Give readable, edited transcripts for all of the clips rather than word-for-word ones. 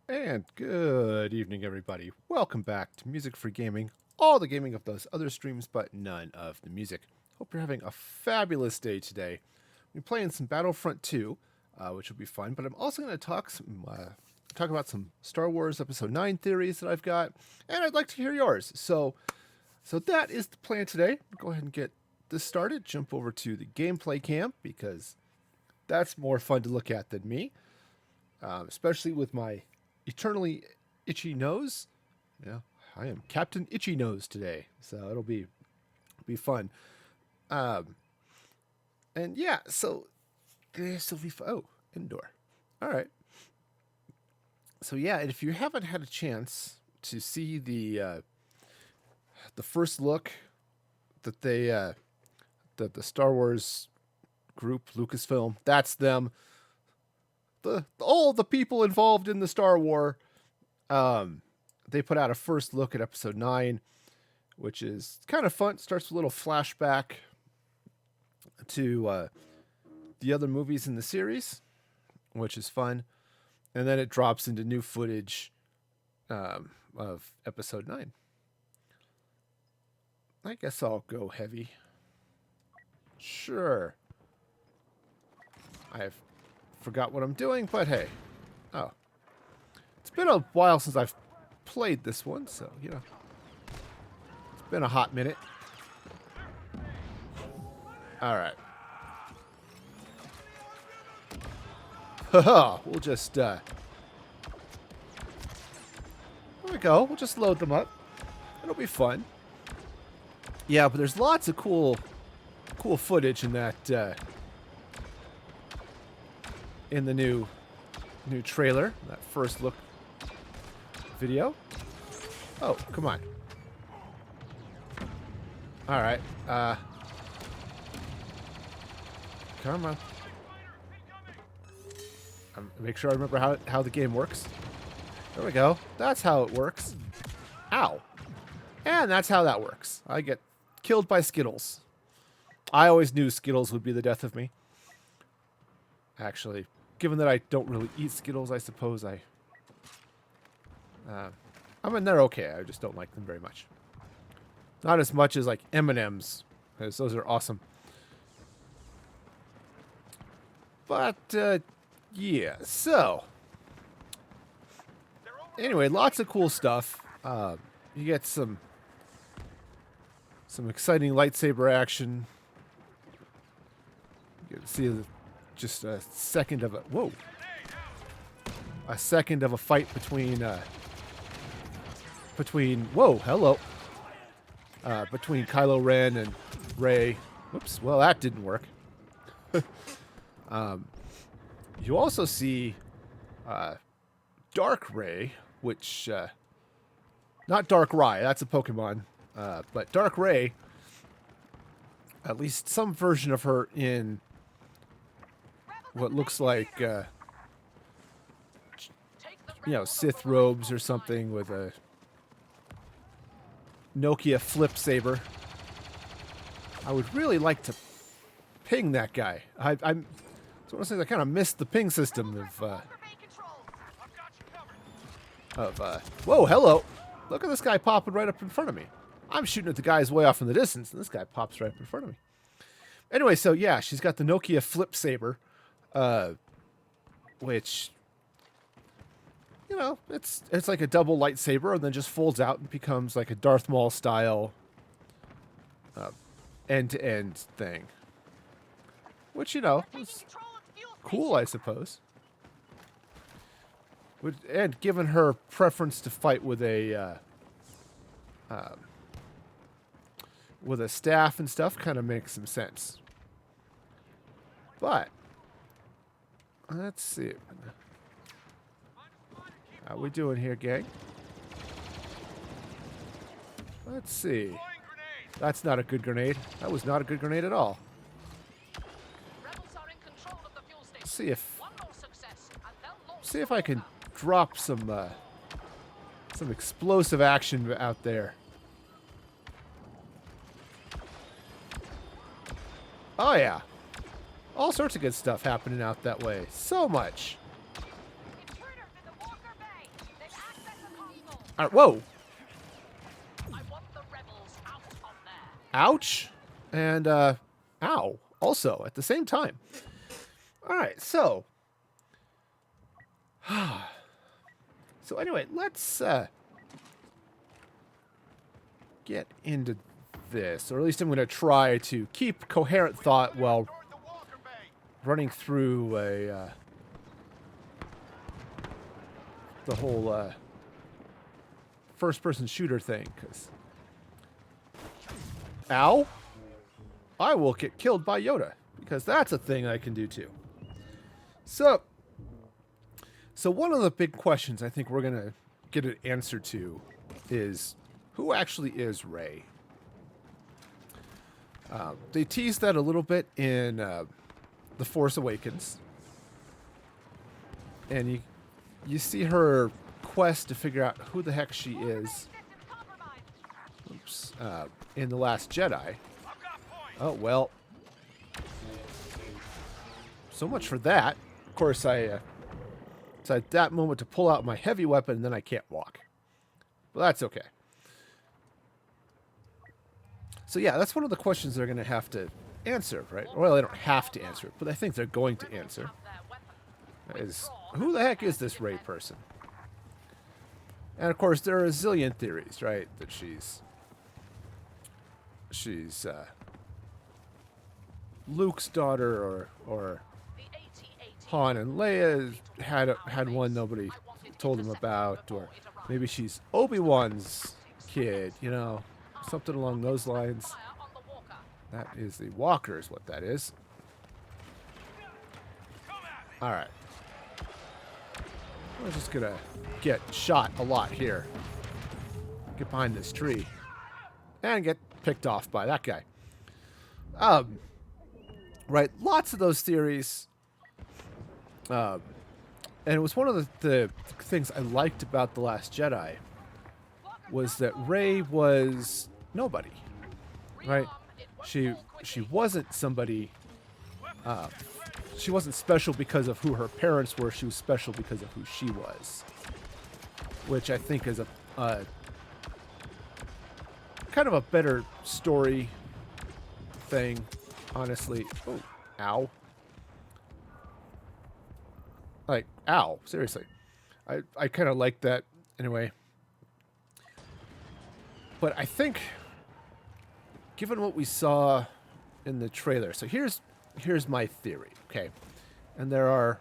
And good evening, everybody. Welcome back to Music for Gaming. All the gaming of those other streams, but none of the music. Hope you're having a fabulous day today. We're playing some Battlefront II, which will be fun. But I'm also going to talk about some Star Wars Episode 9 theories that I've got, and I'd like to hear yours. So that is the plan today. Go ahead and get this started. Jump over to the gameplay cam because that's more fun to look at than me, especially with my eternally itchy nose. Yeah, I am Captain Itchy Nose today, so it'll be fun. And yeah, so this will be fun. Oh, indoor. All right. So yeah, and if you haven't had a chance to see the first look that that the Star Wars group, Lucasfilm, that's them. All the people involved in the Star War, they put out a first look at Episode 9, which is kind of fun. It starts with a little flashback to the other movies in the series, which is fun. And then it drops into new footage of Episode 9. I guess I'll go heavy. Sure. I've forgot what I'm doing, but hey. Oh. It's been a while since I've played this one, so, you know. It's been a hot minute. Alright. Haha, we'll just, there we go. We'll just load them up. It'll be fun. Yeah, but there's lots of cool footage in that, in the new trailer, that first look video. Oh, come on. All right. Come on. Make sure I remember how the game works. There we go. That's how it works. Ow. And that's how that works. I get killed by Skittles. I always knew Skittles would be the death of me. Actually, given that I don't really eat Skittles, I suppose I mean, they're okay. I just don't like them very much. Not as much as like M&Ms, because those are awesome. But yeah, so anyway, lots of cool stuff. You get some exciting lightsaber action. You can see just a second of a fight between between Kylo Ren and Rey. Whoops, well that didn't work. You also see Dark Rey, which not Dark Rye, that's a Pokemon, but Dark Rey, at least some version of her in what looks like, Sith robes or something with a Nokia flip saber. I would really like to ping that guy. I'm so one of those things I kind of missed the ping system whoa, hello. Look at this guy popping right up in front of me. I'm shooting at the guys way off in the distance, and this guy pops right up in front of me. Anyway, so yeah, she's got the Nokia flip saber, which, it's like a double lightsaber, and then just folds out and becomes like a Darth Maul style end-to-end thing. Which, is cool, I suppose. And given her preference to fight with a staff and stuff, kind of makes some sense. But let's see. How we doing here, gang? Let's see. That's not a good grenade. That was not a good grenade at all. Let's see if I can drop some explosive action out there. Oh yeah. All sorts of good stuff happening out that way. So much. All right, whoa. I want the rebels out of there. Ouch. And, ow. Also, at the same time. All right, so. So anyway, let's get into this. Or at least I'm going to try to keep coherent thought while running through the whole first-person shooter thing. 'Cause ow! I will get killed by Yoda, because that's a thing I can do too. So one of the big questions I think we're going to get an answer to is, who actually is Rey? They teased that a little bit in The Force Awakens. And you see her quest to figure out who the heck she is. Oops. In The Last Jedi. Oh, well. So much for that. Of course, I at that moment to pull out my heavy weapon, and then I can't walk. But that's okay. So yeah, that's one of the questions they're going to have to answer, right? Well, they don't have to answer it, but I think they're going to answer. Is, who the heck is this Rey person? And of course, there are a zillion theories, right? That she's Luke's daughter, or Han and Leia had one nobody told them about, or maybe she's Obi-Wan's kid, you know, something along those lines. That is the Walker, is what that is. All right. We're just gonna get shot a lot here. Get behind this tree. And get picked off by that guy. Right, lots of those theories. And it was one of the things I liked about The Last Jedi was that Rey was nobody, right? She wasn't somebody. She wasn't special because of who her parents were. She was special because of who she was, which I think is a kind of a better story thing, honestly. Oh, ow. Like, ow, seriously. I kind of like that anyway. But I think, given what we saw in the trailer, so here's my theory, okay? And there are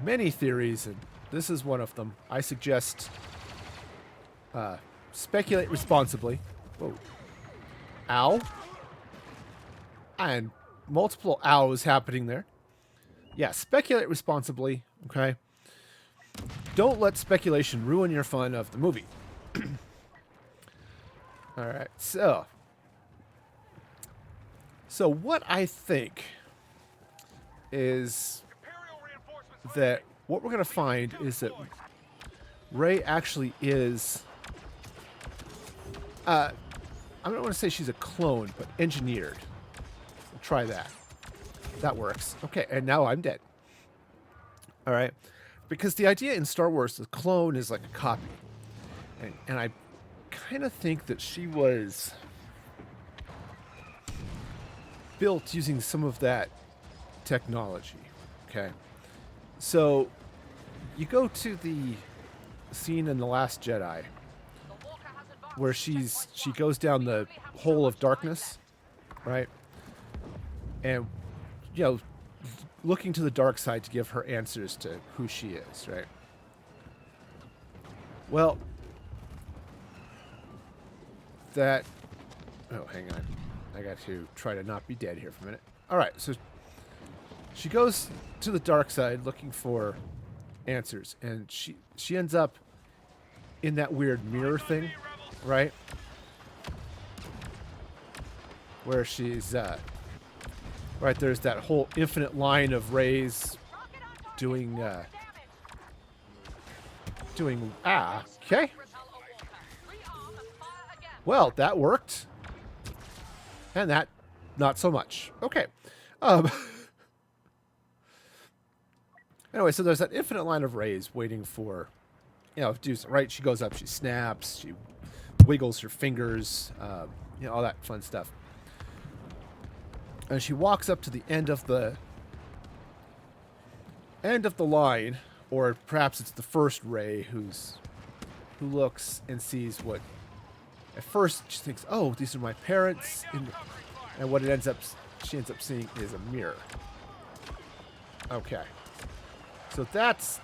many theories, and this is one of them. I suggest speculate responsibly. Whoa. Ow. And multiple ows happening there. Yeah, speculate responsibly, okay? Don't let speculation ruin your fun of the movie. All right, so what I think is that what we're going to find is that Rey actually is, I don't want to say she's a clone, but engineered. We'll try that. That works. Okay, and now I'm dead. All right. Because the idea in Star Wars, the clone is like a copy. And I kind of think that she was built using some of that technology. Okay. So you go to the scene in The Last Jedi where she goes down the hole of darkness, right? And, you know, looking to the dark side to give her answers to who she is, right? Well, that... Oh, hang on. I got to try to not be dead here for a minute. All right, so she goes to the dark side looking for answers, and she ends up in that weird mirror thing, right? Where she's... right, there's that whole infinite line of Reys doing, okay. Well, that worked. And that, not so much. Okay. Anyway, so there's that infinite line of Reys waiting for right. She goes up, she snaps, she wiggles her fingers, all that fun stuff. And she walks up to the end of the line, or perhaps it's the first Rey who looks and sees what at first she thinks, oh, these are my parents, and what she ends up seeing is a mirror. Okay, so that's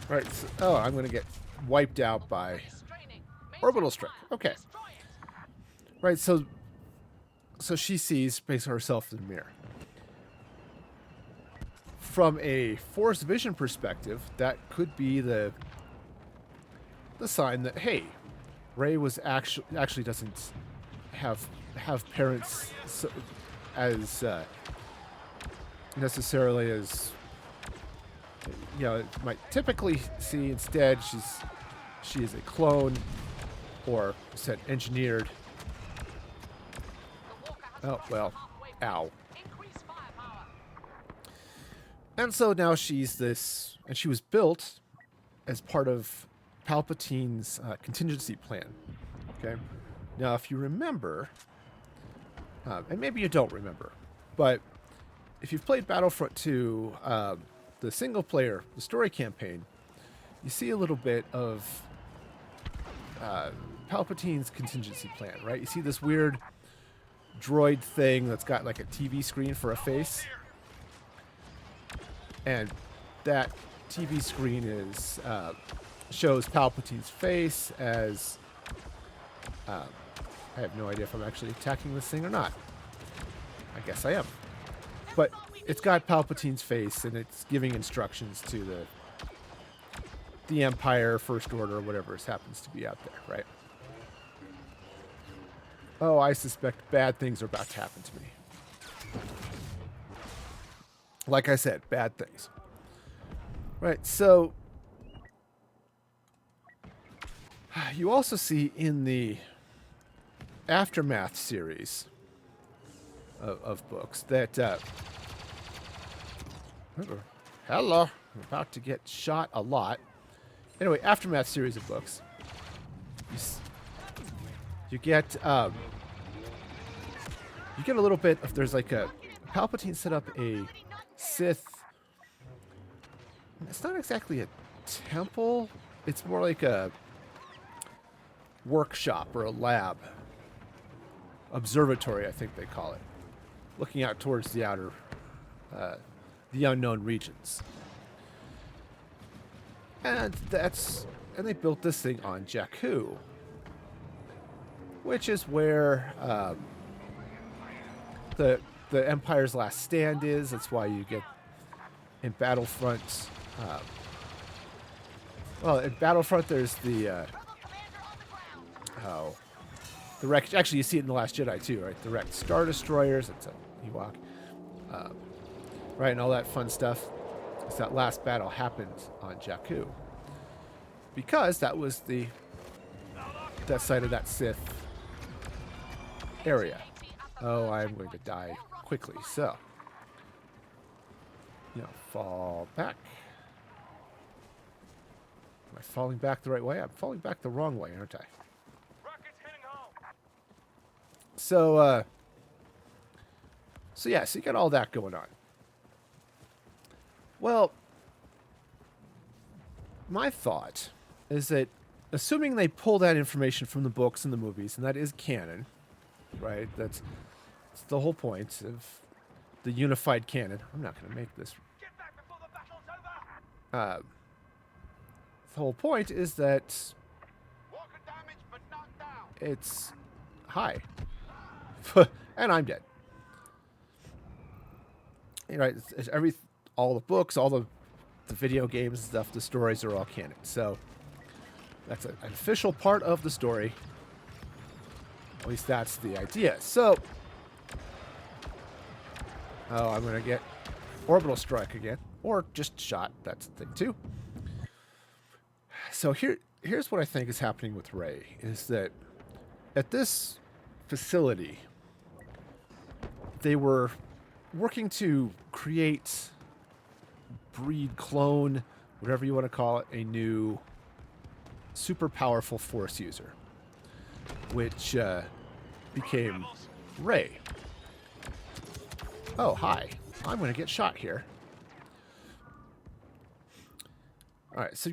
right. So, I'm going to get wiped out by orbital strike. Okay, right. So she sees basically herself in the mirror. From a Force vision perspective, that could be the sign that, hey, Rey was actually doesn't have parents as necessarily as might typically see. Instead, she is a clone, or said engineered. Oh well, ow. And so now she's this, and she was built as part of Palpatine's contingency plan. Okay, now if you remember, and maybe you don't remember, but if you've played Battlefront II, the single player, the story campaign, you see a little bit of Palpatine's contingency plan, right? You see this weird droid thing that's got like a TV screen for a face. And that TV screen shows Palpatine's face as... I have no idea if I'm actually attacking this thing or not. I guess I am. But it's got Palpatine's face, and it's giving instructions to the Empire, First Order, whatever happens to be out there, right? Oh, I suspect bad things are about to happen to me. Like I said, bad things. Right, so you also see in the Aftermath series of books that... hello, I'm about to get shot a lot. Anyway, Aftermath series of books. You get a little bit of... There's like a... Palpatine set up a Sith... It's not exactly a temple. It's more like a workshop or a lab. Observatory, I think they call it. Looking out towards the outer... the unknown regions. And they built this thing on Jakku, which is where the Empire's last stand is. That's why you get in Battlefront. In Battlefront, there's the wrecked. Actually, you see it in The Last Jedi too, right? The wrecked Star Destroyers. It's a Ewok, right, and all that fun stuff. It's that last battle happened on Jakku, because that was that site of that Sith area. Oh, I'm going to die quickly, so fall back. Am I falling back the right way? I'm falling back the wrong way, aren't I? So yeah, so you got all that going on. Well, my thought is that, assuming they pull that information from the books and the movies, and that is canon, right? That's the whole point of the unified canon. I'm not going to make this. Get back before the battle's over. The whole point is that Walker damaged but knocked down. it's high. And I'm dead. Right? All the books, all the video games and stuff, the stories are all canon. So that's an official part of the story. At least that's the idea. So, I'm going to get orbital strike again. Or just shot. That's the thing too. So here's what I think is happening with Rey, is that at this facility, they were working to create, breed, clone whatever you want to call it, a new super powerful Force user, which became Rey. Oh, hi. I'm going to get shot here. All right, so,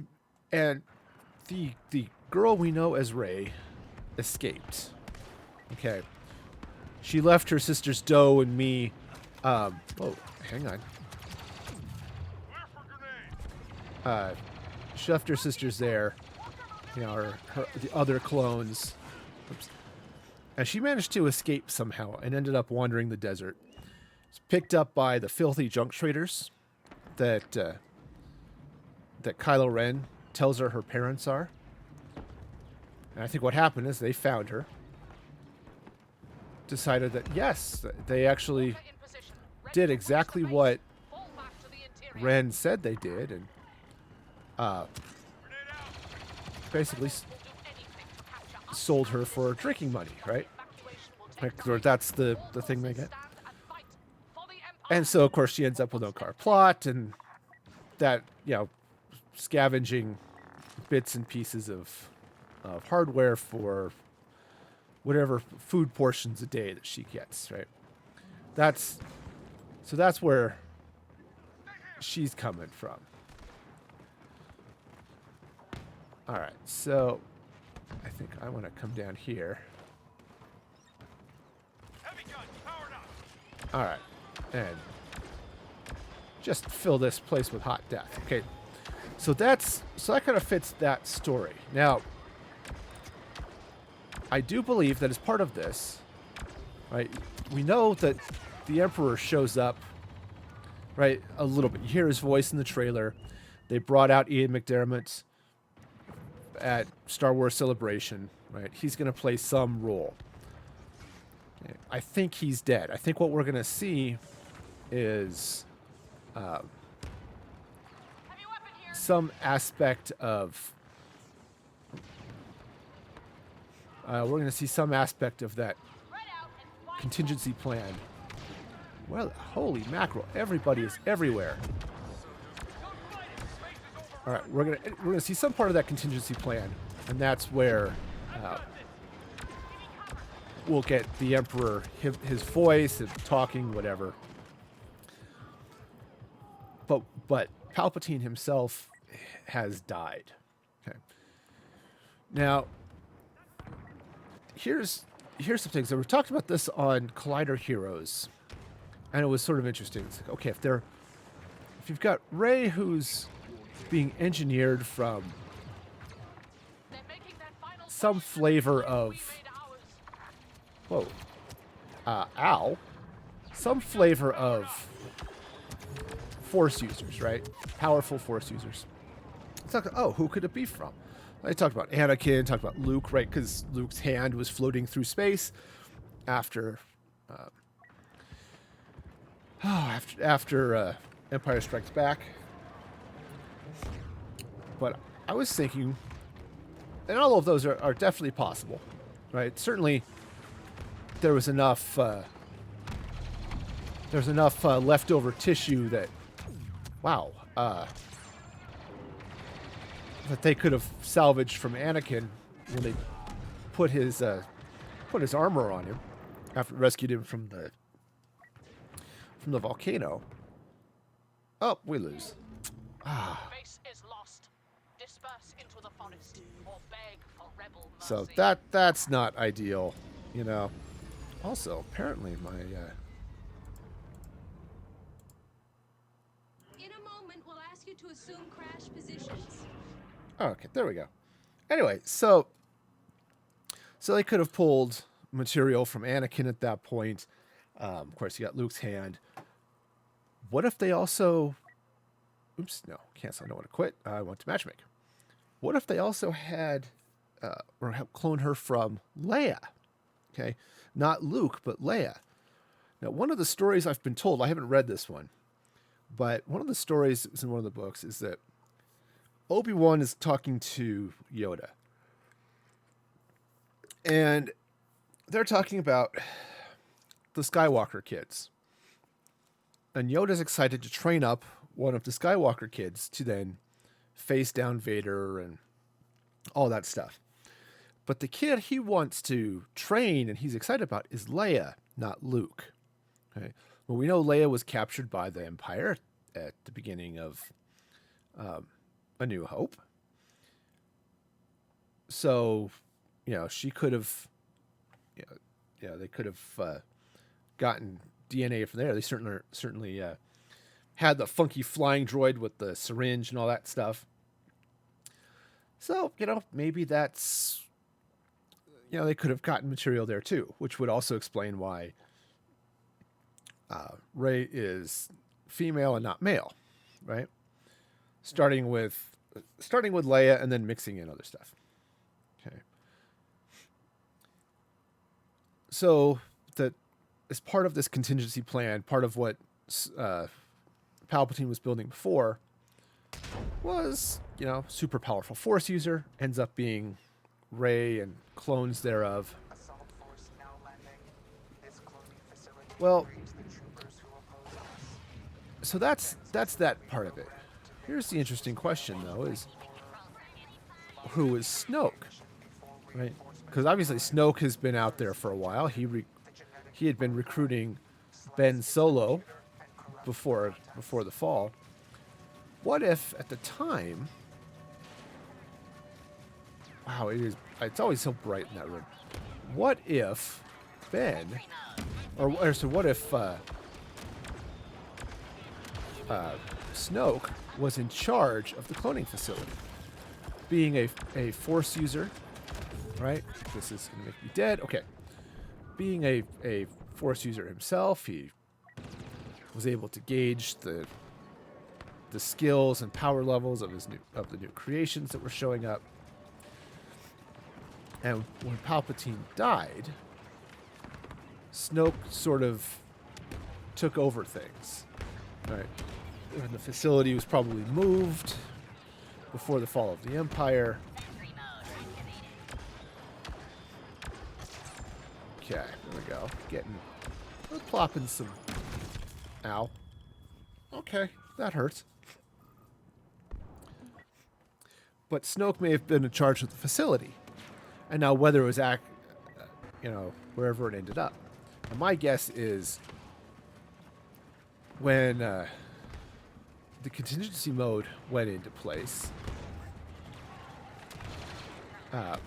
and the girl we know as Rey escaped. Okay. She left her sisters Doe and me. Oh, hang on. She left her sisters there. You know, the other clones. Oops. And she managed to escape somehow and ended up wandering the desert. She's picked up by the filthy junk traders that Kylo Ren tells her parents are. And I think what happened is they found her. Decided that, yes, they actually did exactly what Ren said they did. And basically sold her for drinking money, right? Or that's the thing they get. And so, of course, she ends up with no car plot and that, you know, scavenging bits and pieces of hardware for whatever food portions a day that she gets, right? That's where she's coming from. All right, so I think I want to come down here. All right, and just fill this place with hot death. Okay, so that kind of fits that story. Now, I do believe that as part of this, right, we know that the Emperor shows up, right, a little bit. You hear his voice in the trailer. They brought out Ian McDermott at Star Wars Celebration, right? He's going to play some role. I think he's dead. I think what we're going to see is some aspect of... we're going to see some aspect of that contingency plan. Well, holy mackerel! Everybody is everywhere. All right, we're gonna see some part of that contingency plan, and that's where we'll get the Emperor, his voice, his talking, whatever. But Palpatine himself has died. Okay. Now, here's some things. So we talked about this on Collider Heroes, and it was sort of interesting. It's like, okay, if you've got Rey who's being engineered from some flavor of some flavor of Force users, right? Powerful Force users. It's like, oh, who could it be from? I talked about Anakin, talked about Luke, right? Because Luke's hand was floating through space after Empire Strikes Back. But I was thinking, and all of those are definitely possible, right? Certainly, there was enough leftover tissue that, wow, that they could have salvaged from Anakin when they put his armor on him after rescued him from the volcano. Oh, we lose. Base is lost. Disperse into the forest or beg for rebel mercy. So that's not ideal, you know. Also, apparently my In a moment, we'll ask you to assume crash positions. okay, there we go. Anyway, so they could have pulled material from Anakin at that point. Of course, you got Luke's hand. What if they also... Oops, no, cancel. I don't want to quit. I want to matchmake. What if they also had, or help clone her from Leia? Okay, not Luke, but Leia. Now, one of the stories I've been told, I haven't read this one, but one of the stories that was in one of the books is that Obi-Wan is talking to Yoda. And they're talking about the Skywalker kids. And Yoda's excited to train up one of the Skywalker kids to then face down Vader and all that stuff. But the kid he wants to train and he's excited about is Leia, not Luke. Okay. Well, we know Leia was captured by the Empire at the beginning of A New Hope. So, she could have, they could have gotten DNA from there. They certainly had the funky flying droid with the syringe and all that stuff. So, maybe that's, they could have gotten material there too, which would also explain why Rey is female and not male, right? Starting with Leia and then mixing in other stuff. Okay. So that as part of this contingency plan, part of what Palpatine was building before was, super powerful Force user, ends up being Rey and clones thereof. Well, so that's that part of it. Here's the interesting question, though, is who is Snoke, right? Because obviously Snoke has been out there for a while. He had been recruiting Ben Solo before the fall. What if at the time? Wow, it's always so bright in that room. What if Ben, or so what if Snoke was in charge of the cloning facility, being a Force user, right? This is gonna make me dead. Okay, being a Force user himself, he was able to gauge the skills and power levels of the new creations that were showing up. And when Palpatine died, Snoke sort of took over things, right? And the facility was probably moved before the fall of the Empire. Okay, there we go. We're plopping some. Ow. Okay, that hurts. But Snoke may have been in charge of the facility. And now whether it was wherever it ended up. And my guess is when the contingency mode went into place. When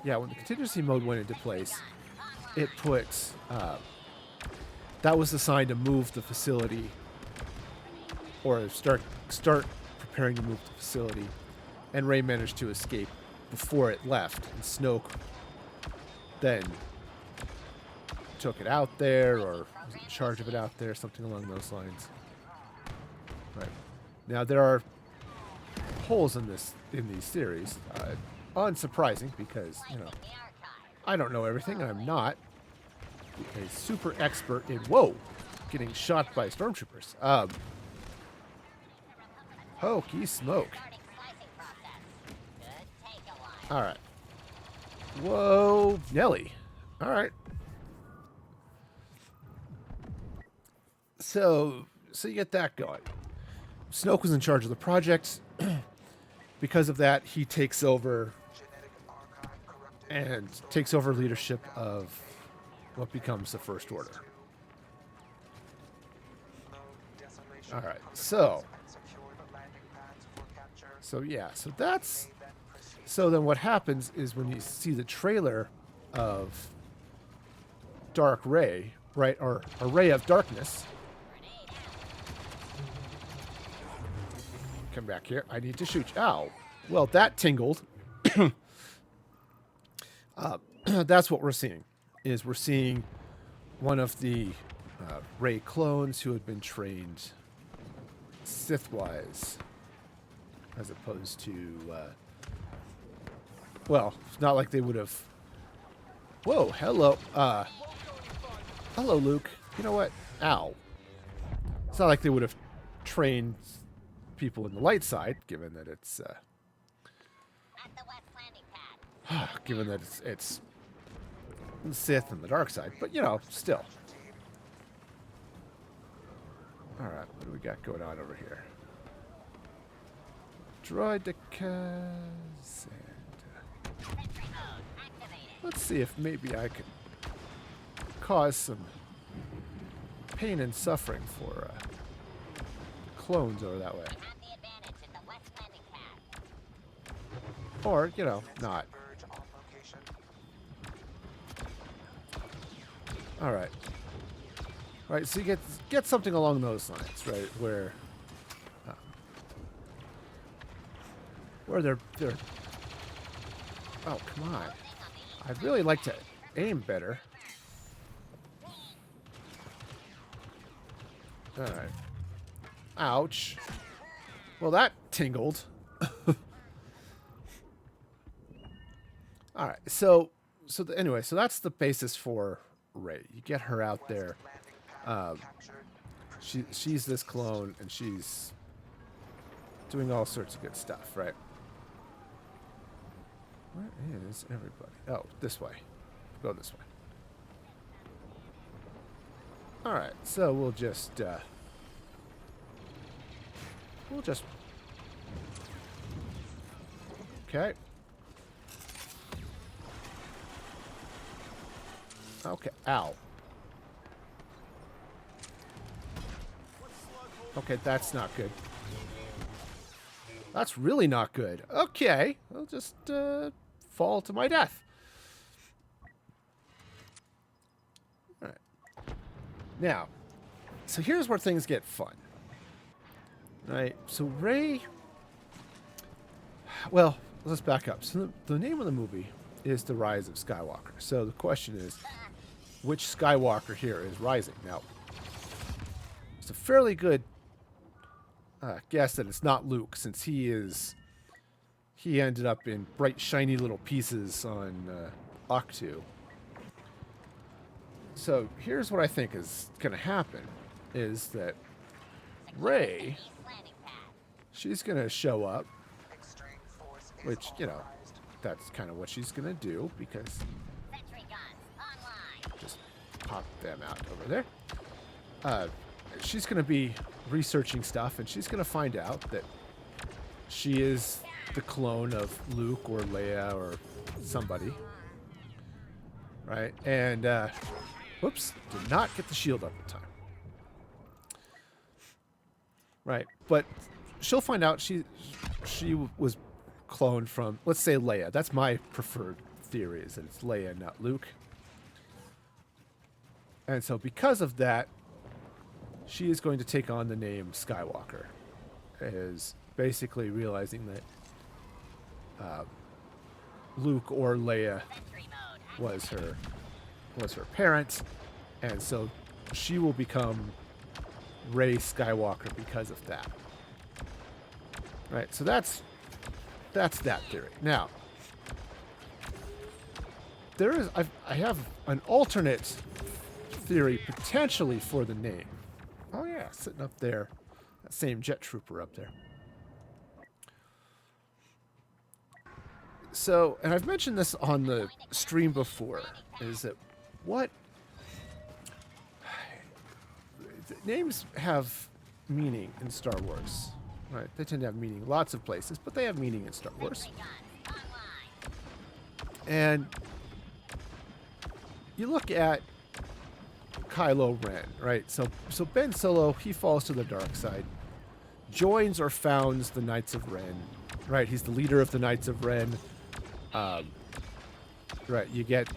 the contingency mode went into place, it put that was the sign to move the facility or start preparing to move the facility, and Rey managed to escape before it left, and Snoke then took it out there, or was in charge of it out there, something along those lines. Right. Now there are holes in these theories, unsurprising because I don't know everything, and I'm not a super expert in getting shot by stormtroopers. Hokey smoke. All right. Whoa, Nelly. All right. So you get that going. Snoke was in charge of the project. Because of that, he takes over leadership of what becomes the First Order. All right. So then what happens is when you see the trailer of Dark Rey, right, or a Ray of Darkness. Come back here. I need to shoot you. Ow. Well, that tingled. That's what we're seeing. We're seeing one of the Rey clones who had been trained Sith-wise, as opposed to, it's not like they would have. Whoa, hello. Hello, Luke. You know what? Ow. It's not like they would have trained people in the light side, given that it's given that it's Sith and the dark side, but still. All right, what do we got going on over here? Destroy the Kaz. Let's see if maybe I can cause some pain and suffering for clones over that way. Or, you know, not. Alright. Right, so you get something along those lines, right? Where they're oh, come on. I'd really like to aim better. Alright. Ouch. Well, that tingled. Alright, so anyway, so that's the basis for Rey. You get her out there. She's this clone, and she's doing all sorts of good stuff, right? Where is everybody? Oh, this way. Go this way. Alright, so we'll just okay. Okay, ow. Okay, that's not good. That's really not good. Okay, I'll just fall to my death. Alright. Now, so here's where things get fun. Right, so Rey... Well, let's back up. So the name of the movie is The Rise of Skywalker. So the question is, which Skywalker here is rising? Now, it's a fairly good guess that it's not Luke, since he ended up in bright, shiny little pieces on Octu. So here's what I think is going to happen, is that Rey, she's going to show up, which, you know, that's kind of what she's going to do, because just pop them out over there. She's going to be researching stuff, and she's going to find out that she is the clone of Luke or Leia or somebody. Right? And, whoops, did not get the shield up in time. Right, but she'll find out she was cloned from, let's say, Leia. That's my preferred theory, is that it's Leia, not Luke. And so because of that, she is going to take on the name Skywalker, as basically realizing that Luke or Leia was her parent, and so she will become Rey Skywalker because of that. Right, so that's that theory. Now, I have an alternate theory potentially for the name. Oh yeah, sitting up there, that same jet trooper up there. So, and I've mentioned this on the stream before, is that names have meaning in Star Wars, right? They tend to have meaning lots of places, but they have meaning in Star Wars. And you look at Kylo Ren, right? So Ben Solo, he falls to the dark side, joins or founds the Knights of Ren, right? He's the leader of the Knights of Ren. Right, you get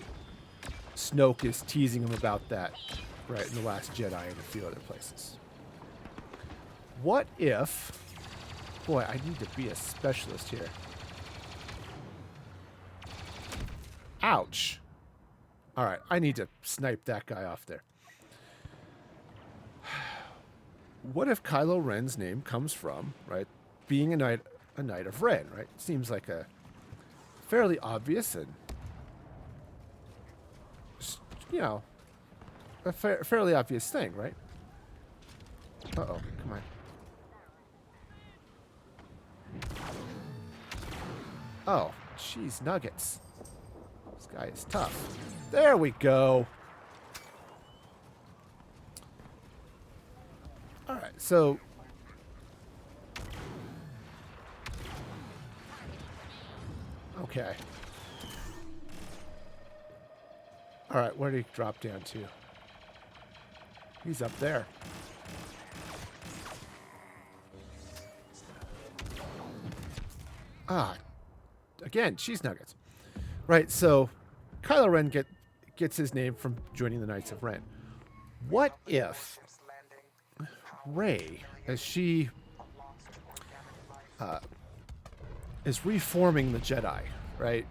Snoke is teasing him about that, right, in The Last Jedi and a few other places. What if... Boy, I need to be a specialist here. Ouch. Alright, I need to snipe that guy off there. What if Kylo Ren's name comes from, right, being a knight of Ren, right? Seems like a fairly obvious and, you know, a fairly obvious thing, right? Uh-oh, come on. Oh, jeez, nuggets. This guy is tough. There we go. Alright, so Okay. Alright, where did he drop down to? He's up there. Ah, again, cheese nuggets. Right, so Kylo Ren gets his name from joining the Knights of Ren. What if Rey, as she is reforming the Jedi, right?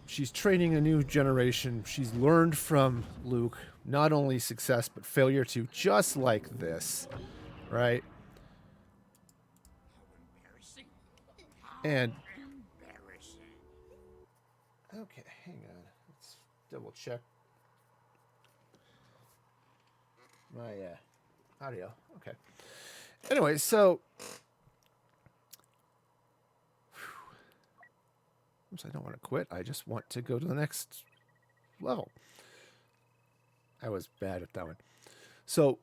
She's training a new generation. She's learned from Luke not only success but failure too, just like this, right? And okay, hang on. Let's double check my audio. Okay. Anyway, so oops, I don't want to quit. I just want to go to the next level. I was bad at that one. So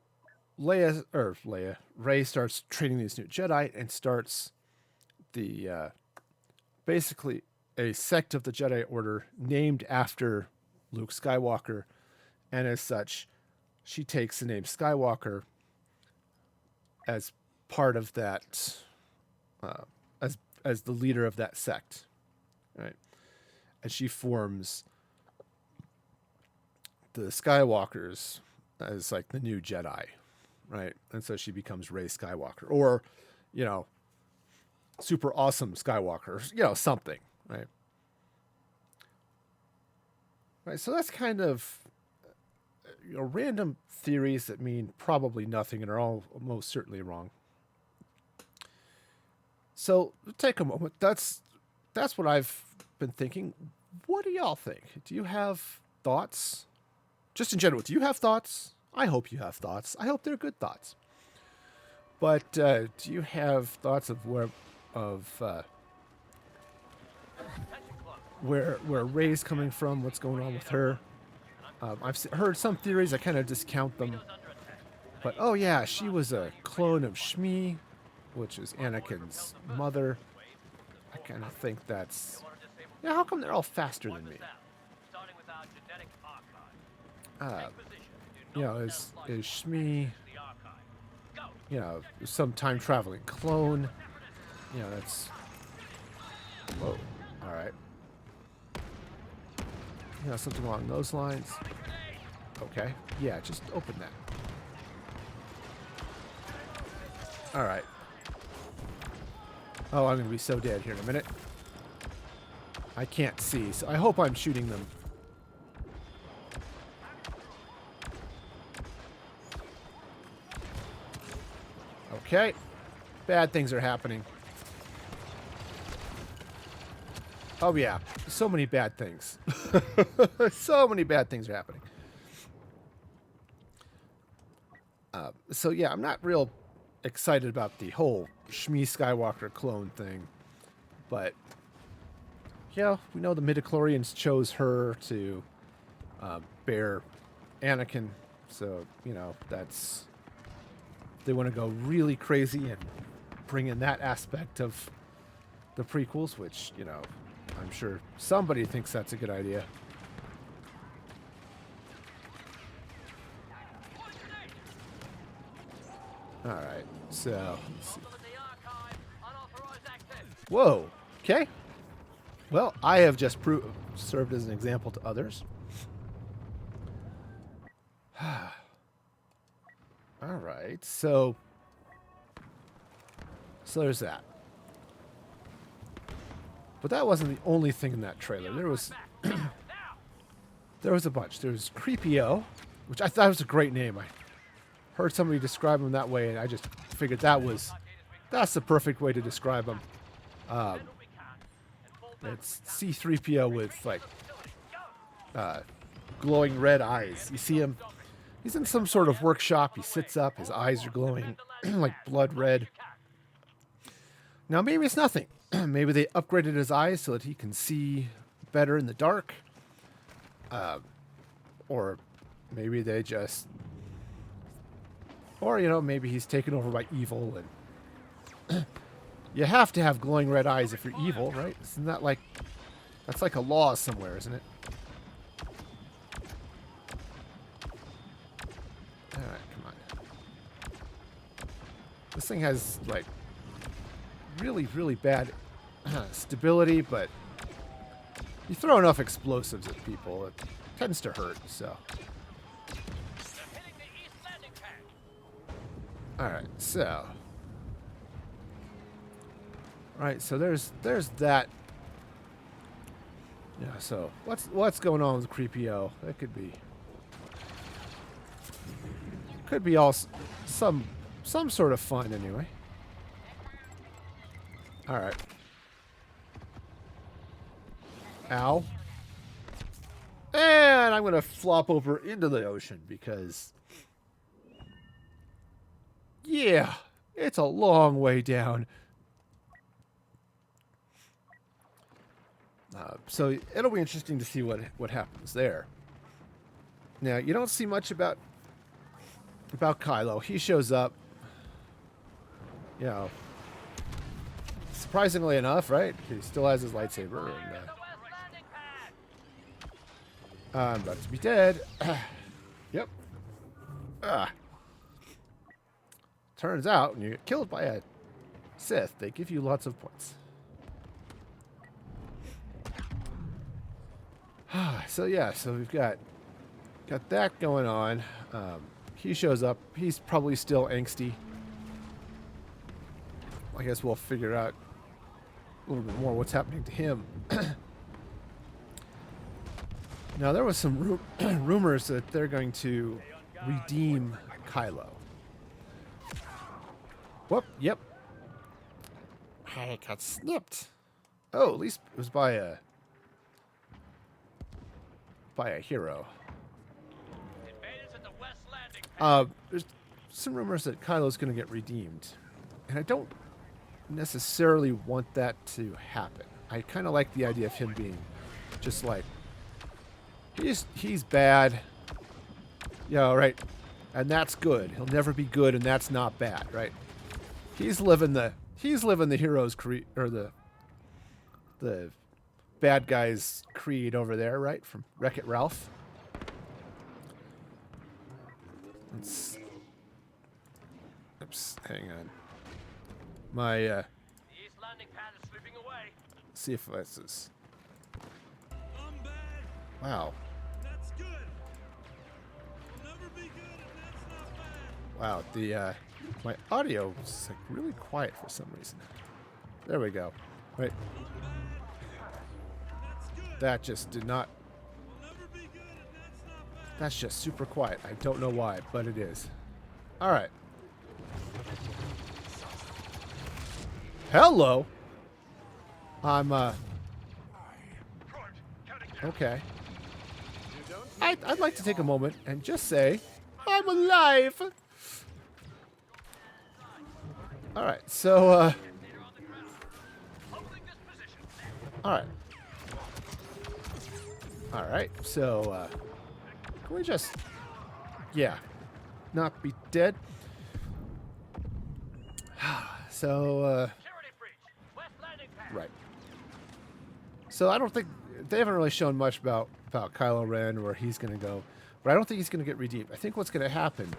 Rey starts training these new Jedi and starts the basically a sect of the Jedi Order named after Luke Skywalker, and as such, she takes the name Skywalker as part of that, as the leader of that sect, right? And she forms the Skywalkers as like the new Jedi, right? And so she becomes Rey Skywalker, or, you know, super awesome Skywalker, you know, something, right? Right. So that's kind of, you know, random theories that mean probably nothing and are all most certainly wrong. So take a moment. That's what I've been thinking. What do y'all think? Do you have thoughts? Just in general, do you have thoughts? I hope you have thoughts. I hope they're good thoughts. But do you have thoughts of where Rey's coming from? What's going on with her? I've heard some theories. I kind of discount them. But oh yeah, she was a clone of Shmi, which is Anakin's mother. I kind of think that's... Yeah, how come they're all faster than me? You know, is Shmi, you know, some time traveling clone? You know, that's... Whoa. All right. You know, something along those lines. Okay. Yeah, just open that. All right. Oh, I'm going to be so dead here in a minute. I can't see, so I hope I'm shooting them. Okay. Bad things are happening. Oh, yeah. So many bad things. So many bad things are happening. So, yeah, I'm not real excited about the whole Shmi Skywalker clone thing. But, yeah, we know the midichlorians chose her to bear Anakin. So, you know, that's... They want to go really crazy and bring in that aspect of the prequels, which, you know... I'm sure somebody thinks that's a good idea. All right, so let's see. Whoa. Okay. Well, I have just served as an example to others. All right, so there's that. But that wasn't the only thing in that trailer. There was there was a bunch. There was Creepio, which I thought was a great name. I heard somebody describe him that way, and I just figured that's the perfect way to describe him. It's C-3PO with like glowing red eyes. You see him? He's in some sort of workshop. He sits up. His eyes are glowing like blood red. Now maybe it's nothing. Maybe they upgraded his eyes so that he can see better in the dark. Or maybe they just... Or, you know, maybe he's taken over by evil. And you have to have glowing red eyes if you're evil, right? Isn't that like That's like a law somewhere, isn't it? Alright, come on. This thing has, like, really, really bad stability, but you throw enough explosives at people, it tends to hurt, so. Alright, so. Alright, so there's that. Yeah, so what's going on with Creepio? That could be all some sort of fun anyway. All right. Ow. And I'm gonna flop over into the ocean because, yeah, it's a long way down. So it'll be interesting to see what happens there. Now, you don't see much about Kylo. He shows up, you know, surprisingly enough, right? He still has his lightsaber. And, I'm about to be dead. Yep. Turns out, when you get killed by a Sith, they give you lots of points. So yeah, so we've got that going on. He shows up. He's probably still angsty. I guess we'll figure out a little bit more what's happening to him. Now, there was some rumors that they're going to redeem Kylo. Whoop, yep. I got snipped. Oh, at least it was by a hero. There's some rumors that Kylo's going to get redeemed. And I don't necessarily want that to happen. I kind of like the idea of him being just like, he's bad. Yeah, right. And that's good. He'll never be good, and that's not bad, right? He's living the hero's creed, or the bad guy's creed over there, right? From Wreck-It Ralph. Oops, hang on. My The east landing pad is slipping away. see if this is. Wow. That's good. We'll never be good, and that's not bad. Wow, the my audio is like really quiet for some reason. There we go. Right. That's good. That just did not. We'll never be good, and that's not bad. That's just super quiet. I don't know why, but it is. All right. Hello. I'm okay. I'd like to take a moment and just say I'm alive. All right. So all right. All right. So can we just not be dead? So right. So I don't think they haven't really shown much about Kylo Ren or where he's going to go, but I don't think he's going to get redeemed. I think what's going to happen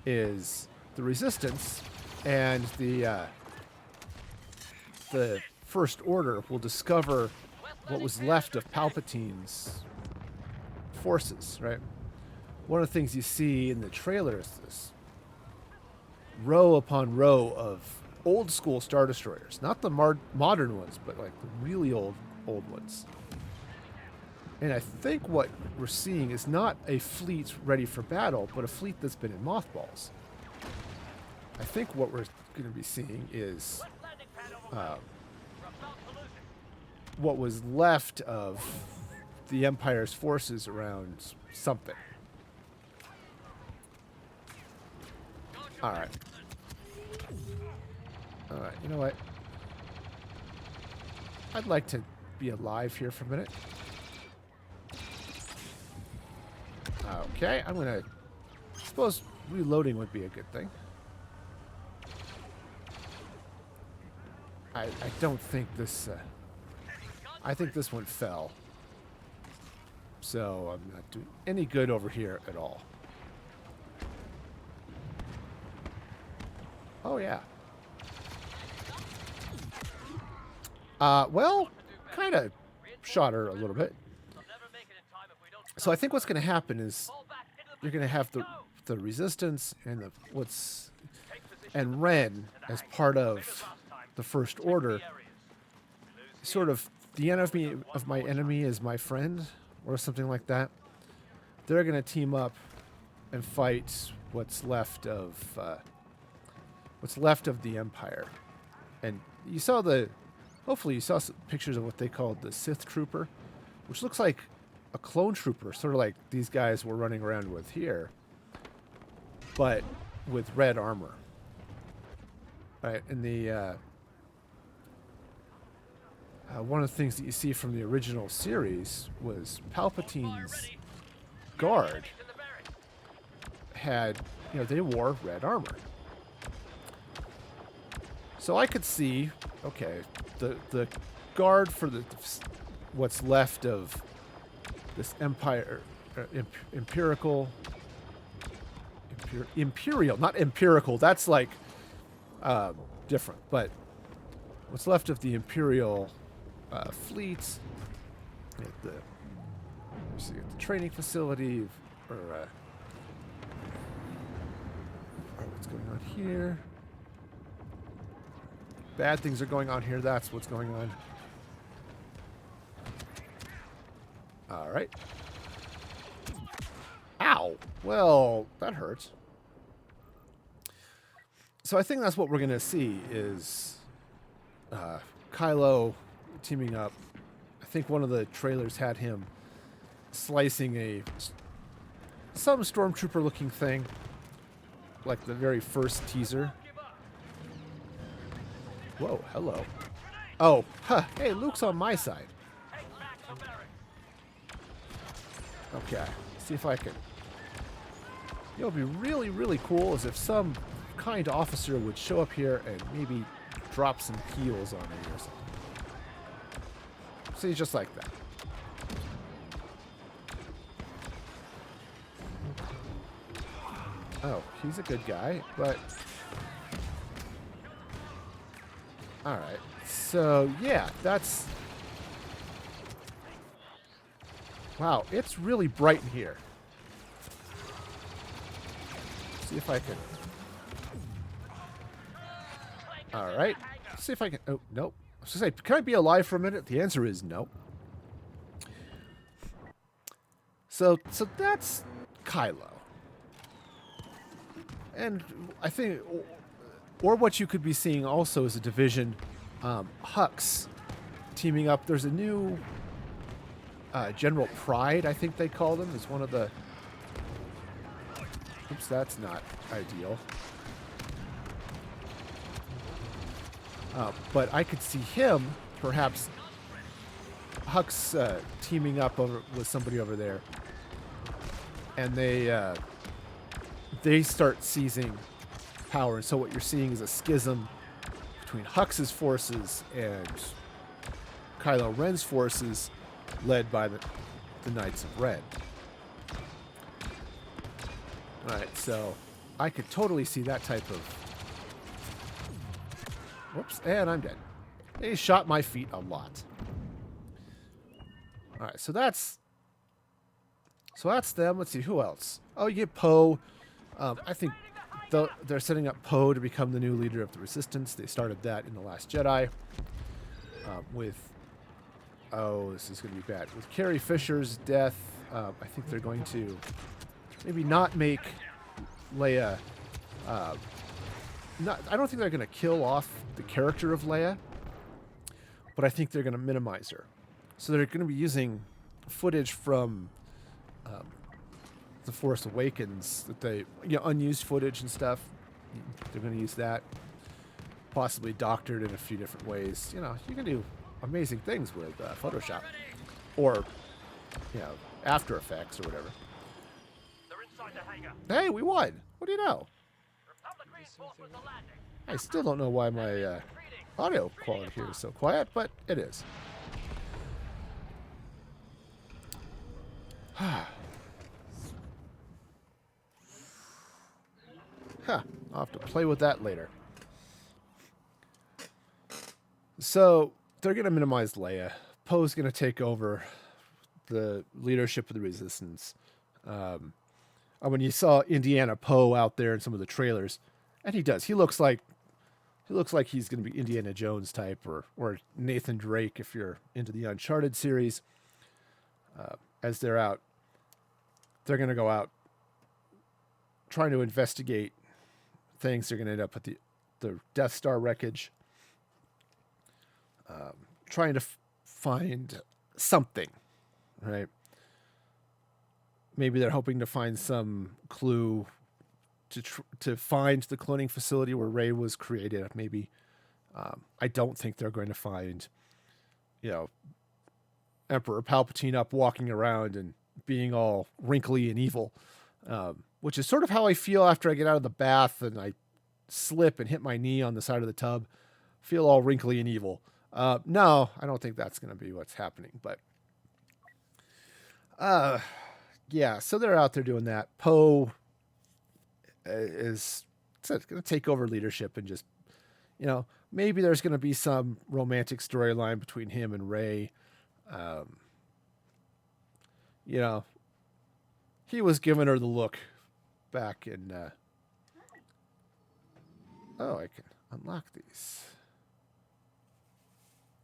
is the Resistance and the First Order will discover what was left of Palpatine's forces, right? One of the things you see in the trailer is this row upon row of old school Star Destroyers. Not the modern ones, but like the really old ones. And I think what we're seeing is not a fleet ready for battle, but a fleet that's been in mothballs. I think what we're going to be seeing is what was left of the Empire's forces around something. All right. All right, you know what? I'd like to be alive here for a minute. Okay, I'm gonna... I suppose reloading would be a good thing. I don't think this... I think this one fell. So I'm not doing any good over here at all. Oh, yeah. Well, kind of shot her a little bit. So I think what's going to happen is you're going to have the resistance and and Ren as part of the First Order. Sort of the enemy of my enemy is my friend, or something like that. They're going to team up and fight what's left of the Empire. And you saw hopefully you saw some pictures of what they called the Sith Trooper, which looks like a clone trooper, sort of like these guys we're running around with here, but with red armor. Right, and the one of the things that you see from the original series was Palpatine's guard had, they wore red armor. So I could see, okay, the guard for what's left of this Empire, Imperial, not empirical. That's like different. But what's left of the Imperial fleet at the training facility, or what's going on here? Bad things are going on here. That's what's going on. All right. Ow. Well, that hurts. So I think that's what we're going to see is Kylo teaming up. I think one of the trailers had him slicing some stormtrooper looking thing, like the very first teaser. Whoa, hello. Oh, huh. Hey, Luke's on my side. Okay, see if I can. What would be really, really cool is if some kind officer would show up here and maybe drop some heels on me or something. See, just like that. Oh, he's a good guy, but... Alright, so yeah, that's... Wow, it's really bright in here. See if I can... Alright, see if I can... Oh, nope. I was going to say, can I be alive for a minute? The answer is no. So that's Kylo. And I think... Or what you could be seeing also is a division, Hux teaming up. There's a new General Pride, I think they call them, is one of the... Oops, that's not ideal. But I could see him, perhaps, Hux teaming up with somebody over there. And they start seizing power. And so what you're seeing is a schism between Hux's forces and Kylo Ren's forces, led by the Knights of Ren. Alright, so I could totally see that type of... Whoops, and I'm dead. They shot my feet a lot. Alright, so that's them. Let's see, who else? Oh, you get Poe. I think they're setting up Poe to become the new leader of the Resistance. They started that in The Last Jedi. With... Oh, this is going to be bad. With Carrie Fisher's death, I think they're going to maybe not make Leia... I don't think they're going to kill off the character of Leia, but I think they're going to minimize her. So they're going to be using footage from The Force Awakens, that they, unused footage and stuff. They're going to use that, possibly doctored in a few different ways. You can do amazing things with Photoshop, or After Effects or whatever. They're inside the hangar. Hey, we won! What do you know? Republic reinforcements are landing. I still don't know why my audio quality here is so quiet, but it is. Huh. I'll have to play with that later. So, they're going to minimize Leia. Poe's going to take over the leadership of the Resistance. When you saw Indiana Poe out there in some of the trailers, and he does. He looks like he's going to be Indiana Jones type, or Nathan Drake if you're into the Uncharted series. As they're going to go out trying to investigate things. They're going to end up at the Death Star wreckage, trying to find something, right? Maybe they're hoping to find some clue to find the cloning facility where Rey was created. Maybe I don't think they're going to find, Emperor Palpatine up walking around and being all wrinkly and evil, which is sort of how I feel after I get out of the bath and I slip and hit my knee on the side of the tub. Feel all wrinkly and evil. No, I don't think that's going to be what's happening. But yeah, so they're out there doing that. Poe is going to take over leadership and just, maybe there's going to be some romantic storyline between him and Rey. He was giving her the look back in. Oh, I can unlock these.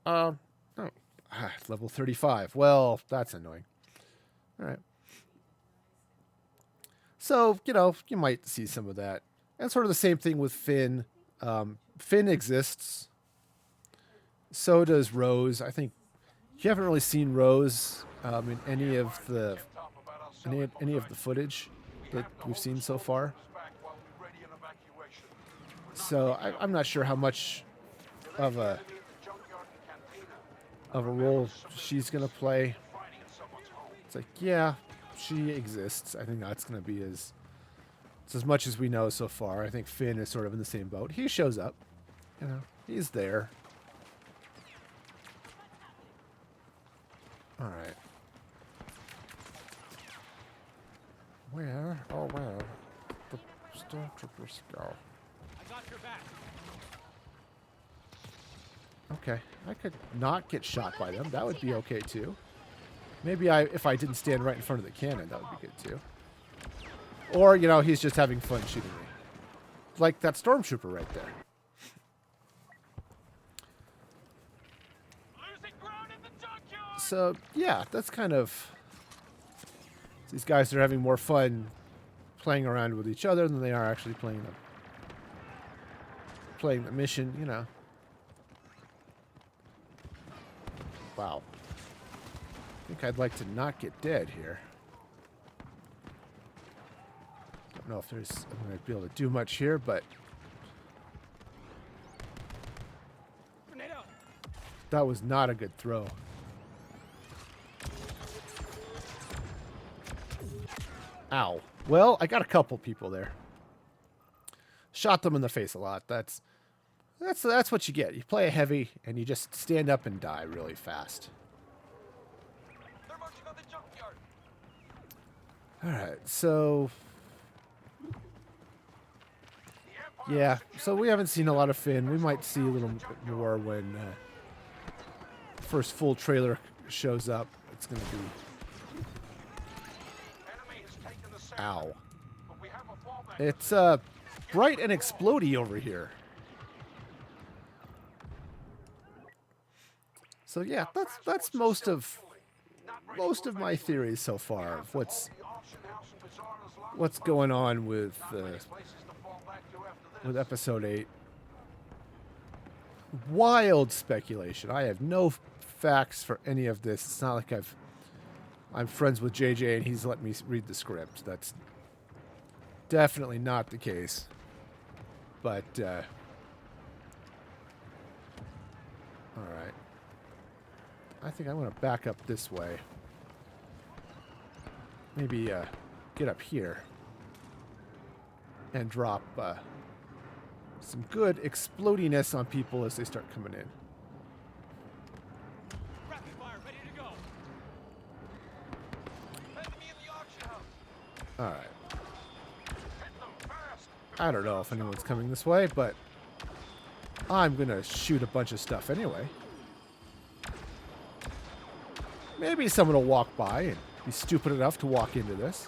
Level 35. Well, that's annoying. All right. So, you might see some of that. And sort of the same thing with Finn. Finn exists. So does Rose. I think you haven't really seen Rose in any of the footage that we've seen so far. So I'm not sure how much of a role she's gonna play. It's like, yeah, she exists. I think that's gonna be it's as much as we know so far. I think Finn is sort of in the same boat. He shows up, he's there. All right. Where the stormtroopers go? I got your back. Okay, I could not get shot by them. That would be okay too. Maybe if I didn't stand right in front of the cannon, that would be good too. Or, he's just having fun shooting me. Like that stormtrooper right there. Losing ground in the junkyard. So, yeah, that's kind of... These guys are having more fun playing around with each other than they are actually playing the mission, Wow. I think I'd like to not get dead here. Don't know if I'm going to be able to do much here, but Grenade out. that was not a good throw. Ow. Well, I got a couple people there. Shot them in the face a lot. That's what you get. You play a heavy, and you just stand up and die really fast. They're marching on the junkyard. All right, so... Yeah, so we haven't seen a lot of Finn. We might see a little bit more when first full trailer shows up. It's going to be... Ow. It's bright and explodey over here. So yeah, that's most of my theories so far of what's going on with episode 8. Wild speculation. I have no facts for any of this. It's not like I'm friends with JJ and he's let me read the script. That's definitely not the case. But all right. I think I'm going to back up this way. Maybe get up here and drop some good explodiness on people as they start coming in. Rapid fire, ready to go. Enemy All right. I don't know if anyone's coming this way, but I'm gonna shoot a bunch of stuff anyway. Maybe someone will walk by and be stupid enough to walk into this.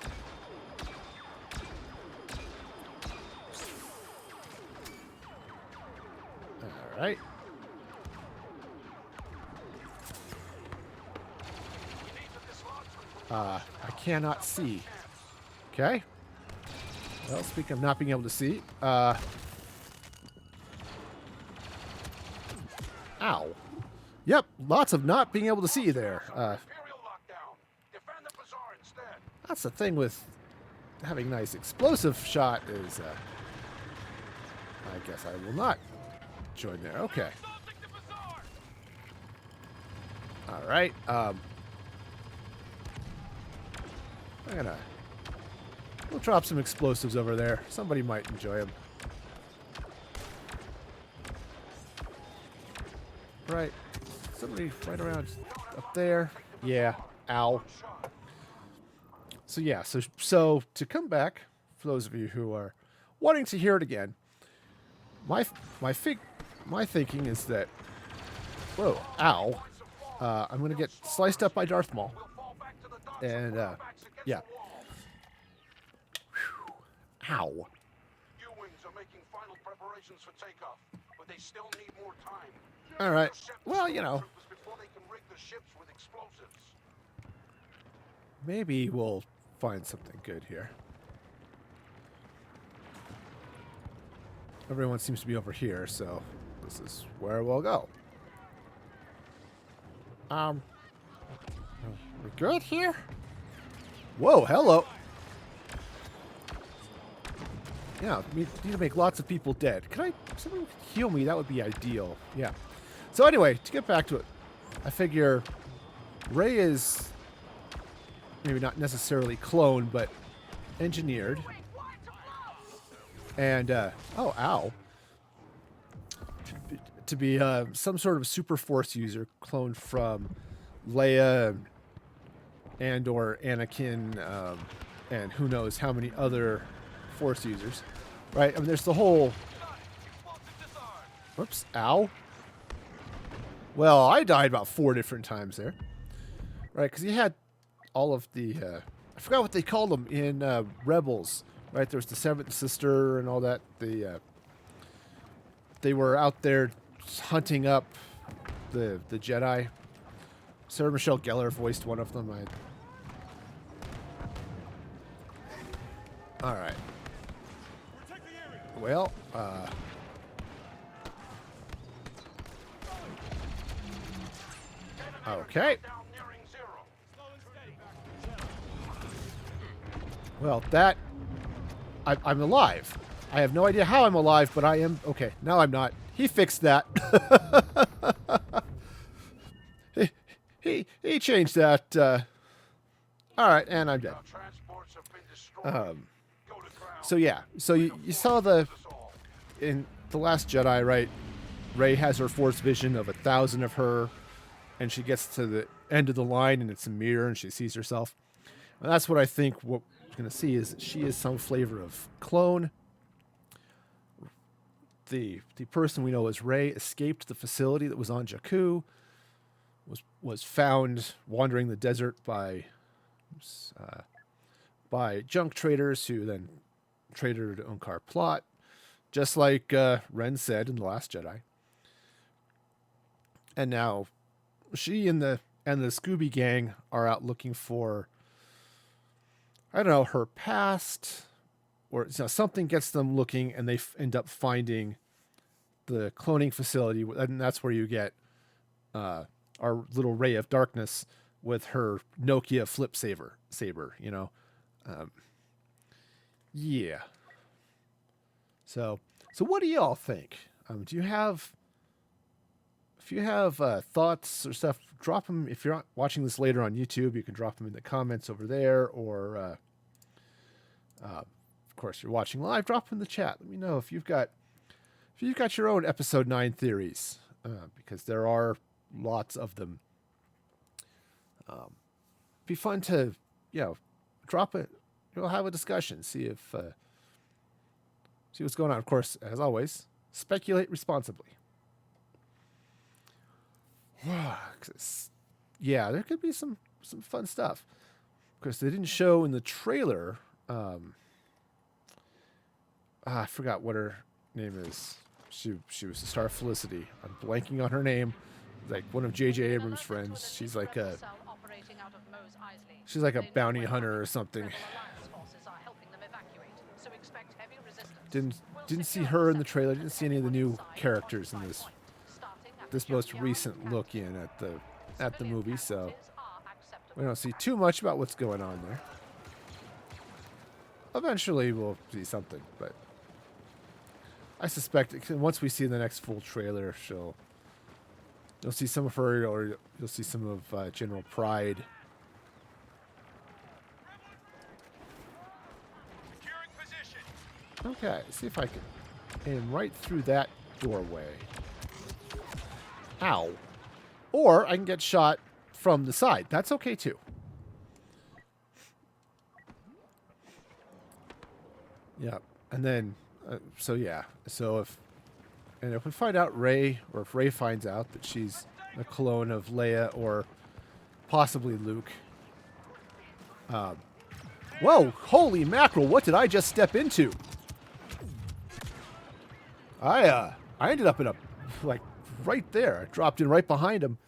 All right. I cannot see. Okay. Well, speaking of not being able to see, ow. Yep, lots of not being able to see there. That's the thing with having nice explosive shot is, I guess I will not join there. Okay. All right. We'll drop some explosives over there. Somebody might enjoy them. Right. Somebody right around up there. Yeah. Ow. So yeah, so to come back, for those of you who are wanting to hear it again, my thinking is that, whoa, ow, I'm gonna get sliced up by Darth Maul, and yeah, whew, ow. U-wings are making final preparations for takeoff, but they still need more time. All right, well, you know, Before they can rig the ships with explosives. maybe we'll find something good here. Everyone seems to be over here, so this is where we'll go. We're good here? Whoa, hello. Yeah, we need to make lots of people dead. Can someone heal me? That would be ideal. Yeah. So anyway, to get back to it, I figure Rey is maybe not necessarily cloned, but engineered. And, oh, ow. To be some sort of super force user cloned from Leia and or Anakin and who knows how many other force users. Right? I mean, there's the whole... Whoops. Ow. Well, I died about 4 different times there. Right? Because he had all of the... I forgot what they called them in Rebels. Right? There was the Seventh Sister and all that. They were out there hunting up the Jedi. Sarah Michelle Gellar voiced one of them. All right. Well, okay. Well, that... I'm alive. I have no idea how I'm alive, but I am... Okay, now I'm not. He fixed that. he changed that. All right, and I'm dead. So yeah, so you saw in The Last Jedi, right? Rey has her force vision of 1,000 of her, and she gets to the end of the line, and it's a mirror, and she sees herself. And that's what I think what we're going to see is that she is some flavor of clone. The person we know as Rey escaped the facility that was on Jakku, was found wandering the desert by junk traders who then traded Unkar plot, just like Ren said in The Last Jedi. And now she and the Scooby Gang are out looking for, I don't know, her past, or something gets them looking, and they end up finding the cloning facility, and that's where you get our little Ray of Darkness with her Nokia flip saber, you know. Yeah. So what do y'all think? Do you have... If you have thoughts or stuff, drop them. If you're not watching this later on YouTube, you can drop them in the comments over there. Or, of course, you're watching live, drop them in the chat. Let me know if you've got your own Episode 9 theories, because there are lots of them. Be fun to, drop it. we'll have a discussion. See what's going on. Of course, as always, speculate responsibly. Yeah, there could be some fun stuff. Of course, they didn't show in the trailer. I forgot what her name is. She was the star Felicity. I'm blanking on her name. Like one of J.J. Abrams' friends. She's like a bounty hunter or something. Didn't see her in the trailer. Didn't see any of the new characters in this most recent look in at the movie. So we don't see too much about what's going on there. Eventually, we'll see something, but I suspect once we see the next full trailer, you'll see some of her, or you'll see some of General Pride. Securing position. Okay, see if I can aim right through that doorway. Ow. Or I can get shot from the side. That's okay too. Yeah, and then so if we find out Rey, or if Rey finds out that she's a clone of Leia or possibly Luke. Whoa! Holy mackerel! What did I just step into? I ended up in right there. I dropped in right behind him.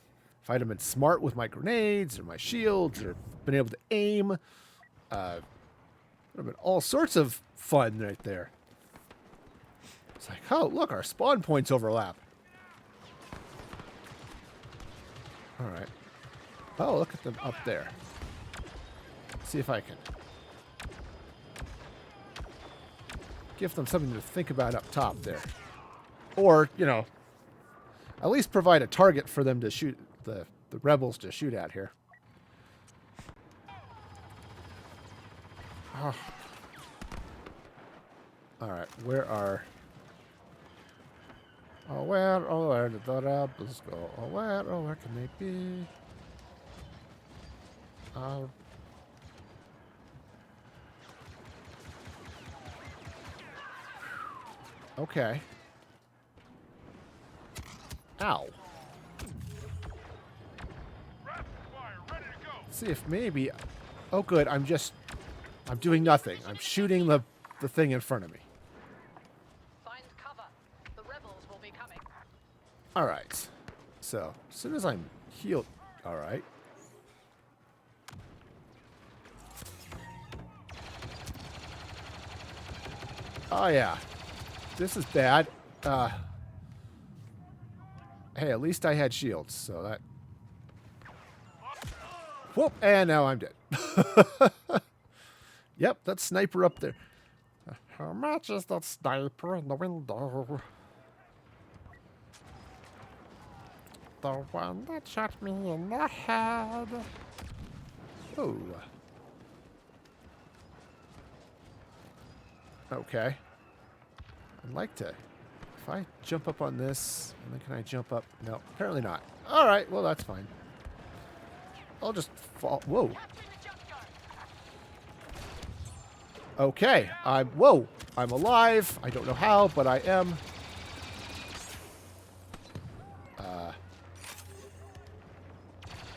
If I'd have been smart with my grenades or my shields or been able to aim, would have been all sorts of fun right there. It's like, oh, look, our spawn points overlap. All right. Oh, look at them up there. Let's see if I can give them something to think about up top there. Or, at least provide a target for them to shoot, the rebels to shoot at here. Oh. All right, where are... where did the rebels go? Where can they be? Okay. Ow. Let's see if maybe... Oh, good. I'm doing nothing. I'm shooting the thing in front of me. Find cover. The rebels will be coming. All right. So, as soon as I'm healed... All right. Oh, yeah. This is bad. Hey, at least I had shields, so that... Whoop! And now I'm dead. Yep, that sniper up there. How much is that sniper in the window? The one that shot me in the head. Oh. Okay. I'd like to... If I jump up on this, and then can I jump up? No, apparently not. All right, well, that's fine. I'll just fall. Whoa. Okay, whoa, I'm alive. I don't know how, but I am.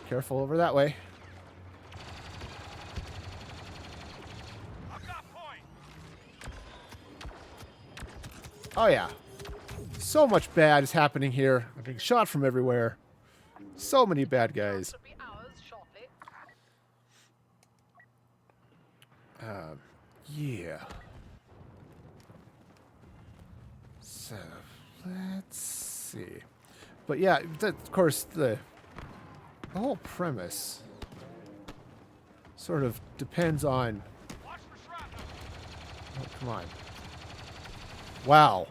Careful over that way. Oh, yeah. So much bad is happening here. I'm being shot from everywhere. So many bad guys. Yeah. So, let's see. But yeah, of course, the whole premise sort of depends on... Oh, come on. Wow.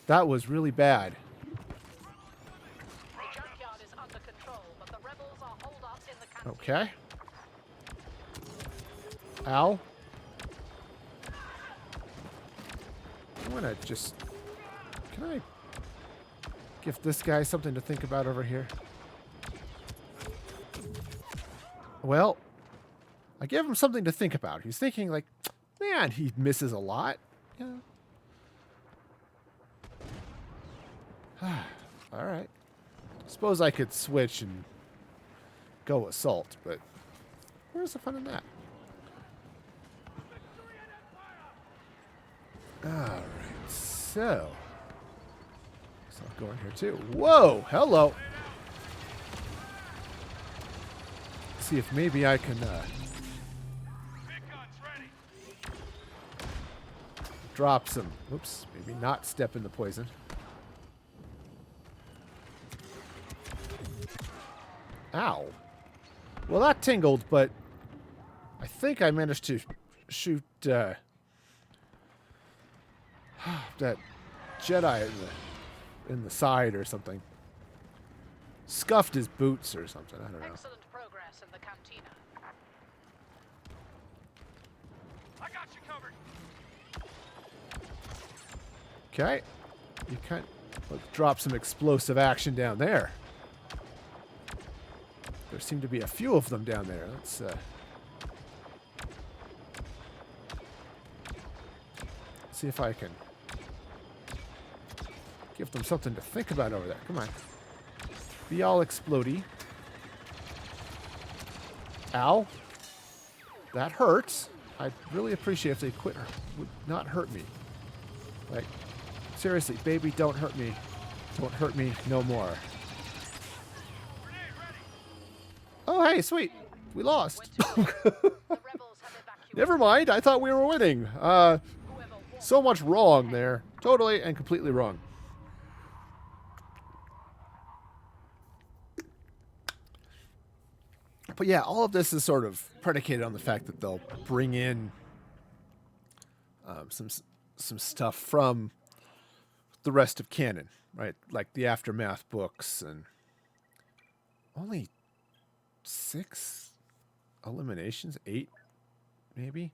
That was really bad. The junkyard is under control, but the rebels are holed up in the canteen. Okay. Ow. I'm gonna just... Can I give this guy something to think about over here? Well, I gave him something to think about. He's thinking like, Man, he misses a lot. Yeah. All right. Suppose I could switch and go assault, but where's the fun in that? All right. So I'll go in here too. Whoa! Hello. See if maybe I can drop some. Whoops. Maybe not step in the poison. Ow. Well, that tingled, but I think I managed to shoot that Jedi in the side or something. Scuffed his boots or something. I don't know. Excellent progress in the cantina. I got you covered. Okay. You can't. Let's drop some explosive action down there. There seem to be a few of them down there. Let's see if I can give them something to think about over there. Come on. Be all explodey. Ow. That hurts. I'd really appreciate if they quit or would not hurt me. Like, seriously, baby, don't hurt me. Don't hurt me no more. Oh, hey, sweet. We lost. The rebels have evacuated. Never mind. I thought we were winning. Whoever wants So much wrong there. Totally and completely wrong. But yeah, all of this is sort of predicated on the fact that they'll bring in some stuff from the rest of canon, right? Like the Aftermath books, and only 6 eliminations, 8 maybe.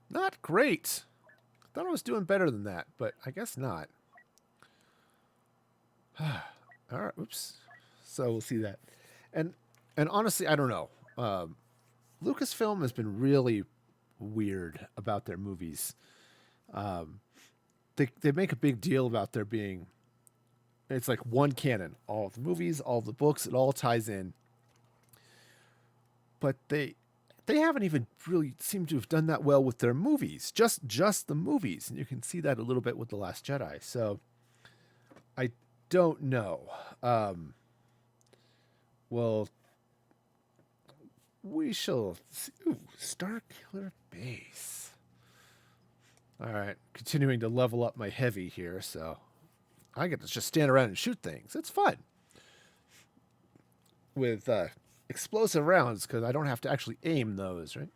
Not great. Thought I was doing better than that, but I guess not. All right, oops. So we'll see that. And honestly, I don't know. Lucasfilm has been really weird about their movies. They make a big deal about there being, it's like one canon. All the movies, all the books, it all ties in. But they haven't even really seemed to have done that well with their movies. Just the movies. And you can see that a little bit with The Last Jedi. So I don't know. Well, we shall see. Ooh, Starkiller Base. All right, continuing to level up my heavy here, so I get to just stand around and shoot things. It's fun with explosive rounds because I don't have to actually aim those, right?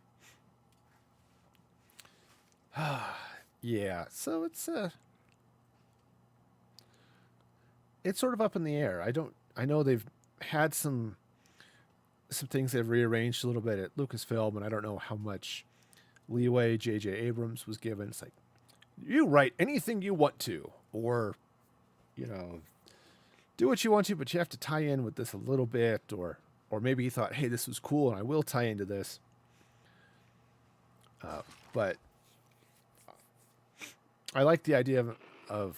Yeah, so it's sort of up in the air. I know they've had some things they've rearranged a little bit at Lucasfilm, and I don't know how much leeway J.J. Abrams was given. It's like, you write anything you want to, or, you know, do what you want to, but you have to tie in with this a little bit, or maybe he thought, hey, this was cool, and I will tie into this. But I like the idea of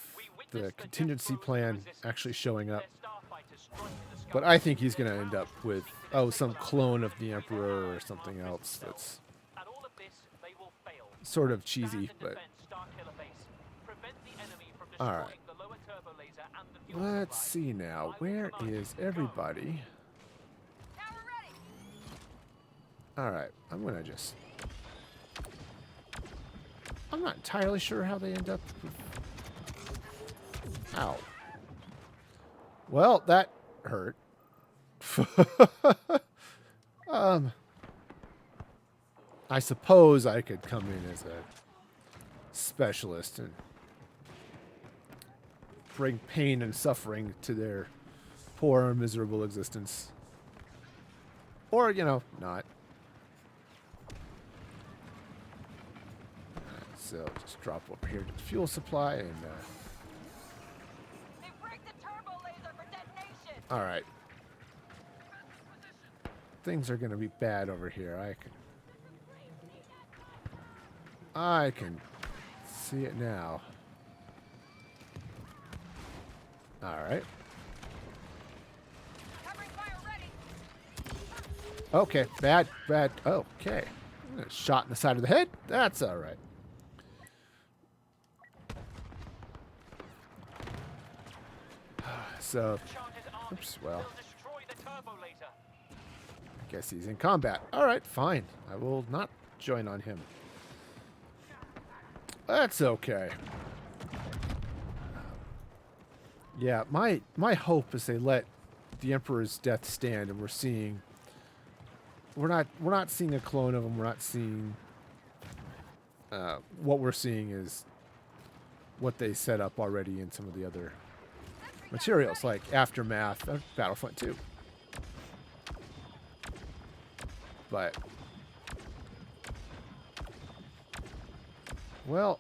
the contingency plan actually showing up. But I think he's going to end up with, some clone of the Emperor or something else that's sort of cheesy, but... Alright. Let's see now. Where is everybody? Alright, I'm going to just... I'm not entirely sure how they end up with... Ow. Well, that hurt. I suppose I could come in as a specialist and bring pain and suffering to their poor, miserable existence. Or, you know, not. So just drop over here to the fuel supply and all right. Things are going to be bad over here. I can see it now. Alright. Covering fire ready. Okay, bad. Okay. Shot in the side of the head? That's alright. So, oops, well, Destroy the turbo laser. I guess he's in combat. Alright, fine. I will not join on him. That's okay. Yeah, my hope is they let the Emperor's death stand, and we're not seeing a clone of him. We're not seeing. What we're seeing is what they set up already in some of the other materials, like Aftermath of Battlefront II. But well,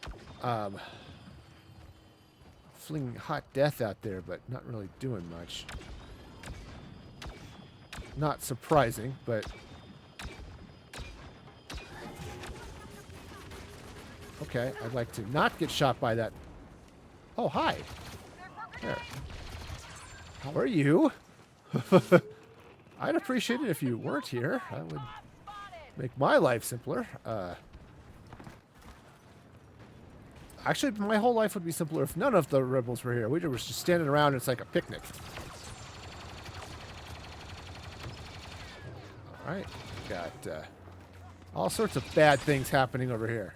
flinging hot death out there, but not really doing much. Not surprising, but okay. I'd like to not get shot by that. Oh, hi. There. How are you? I'd appreciate it if you weren't here. That would make my life simpler. Actually, my whole life would be simpler if none of the rebels were here. We were just standing around and it's like a picnic. Alright. Got all sorts of bad things happening over here.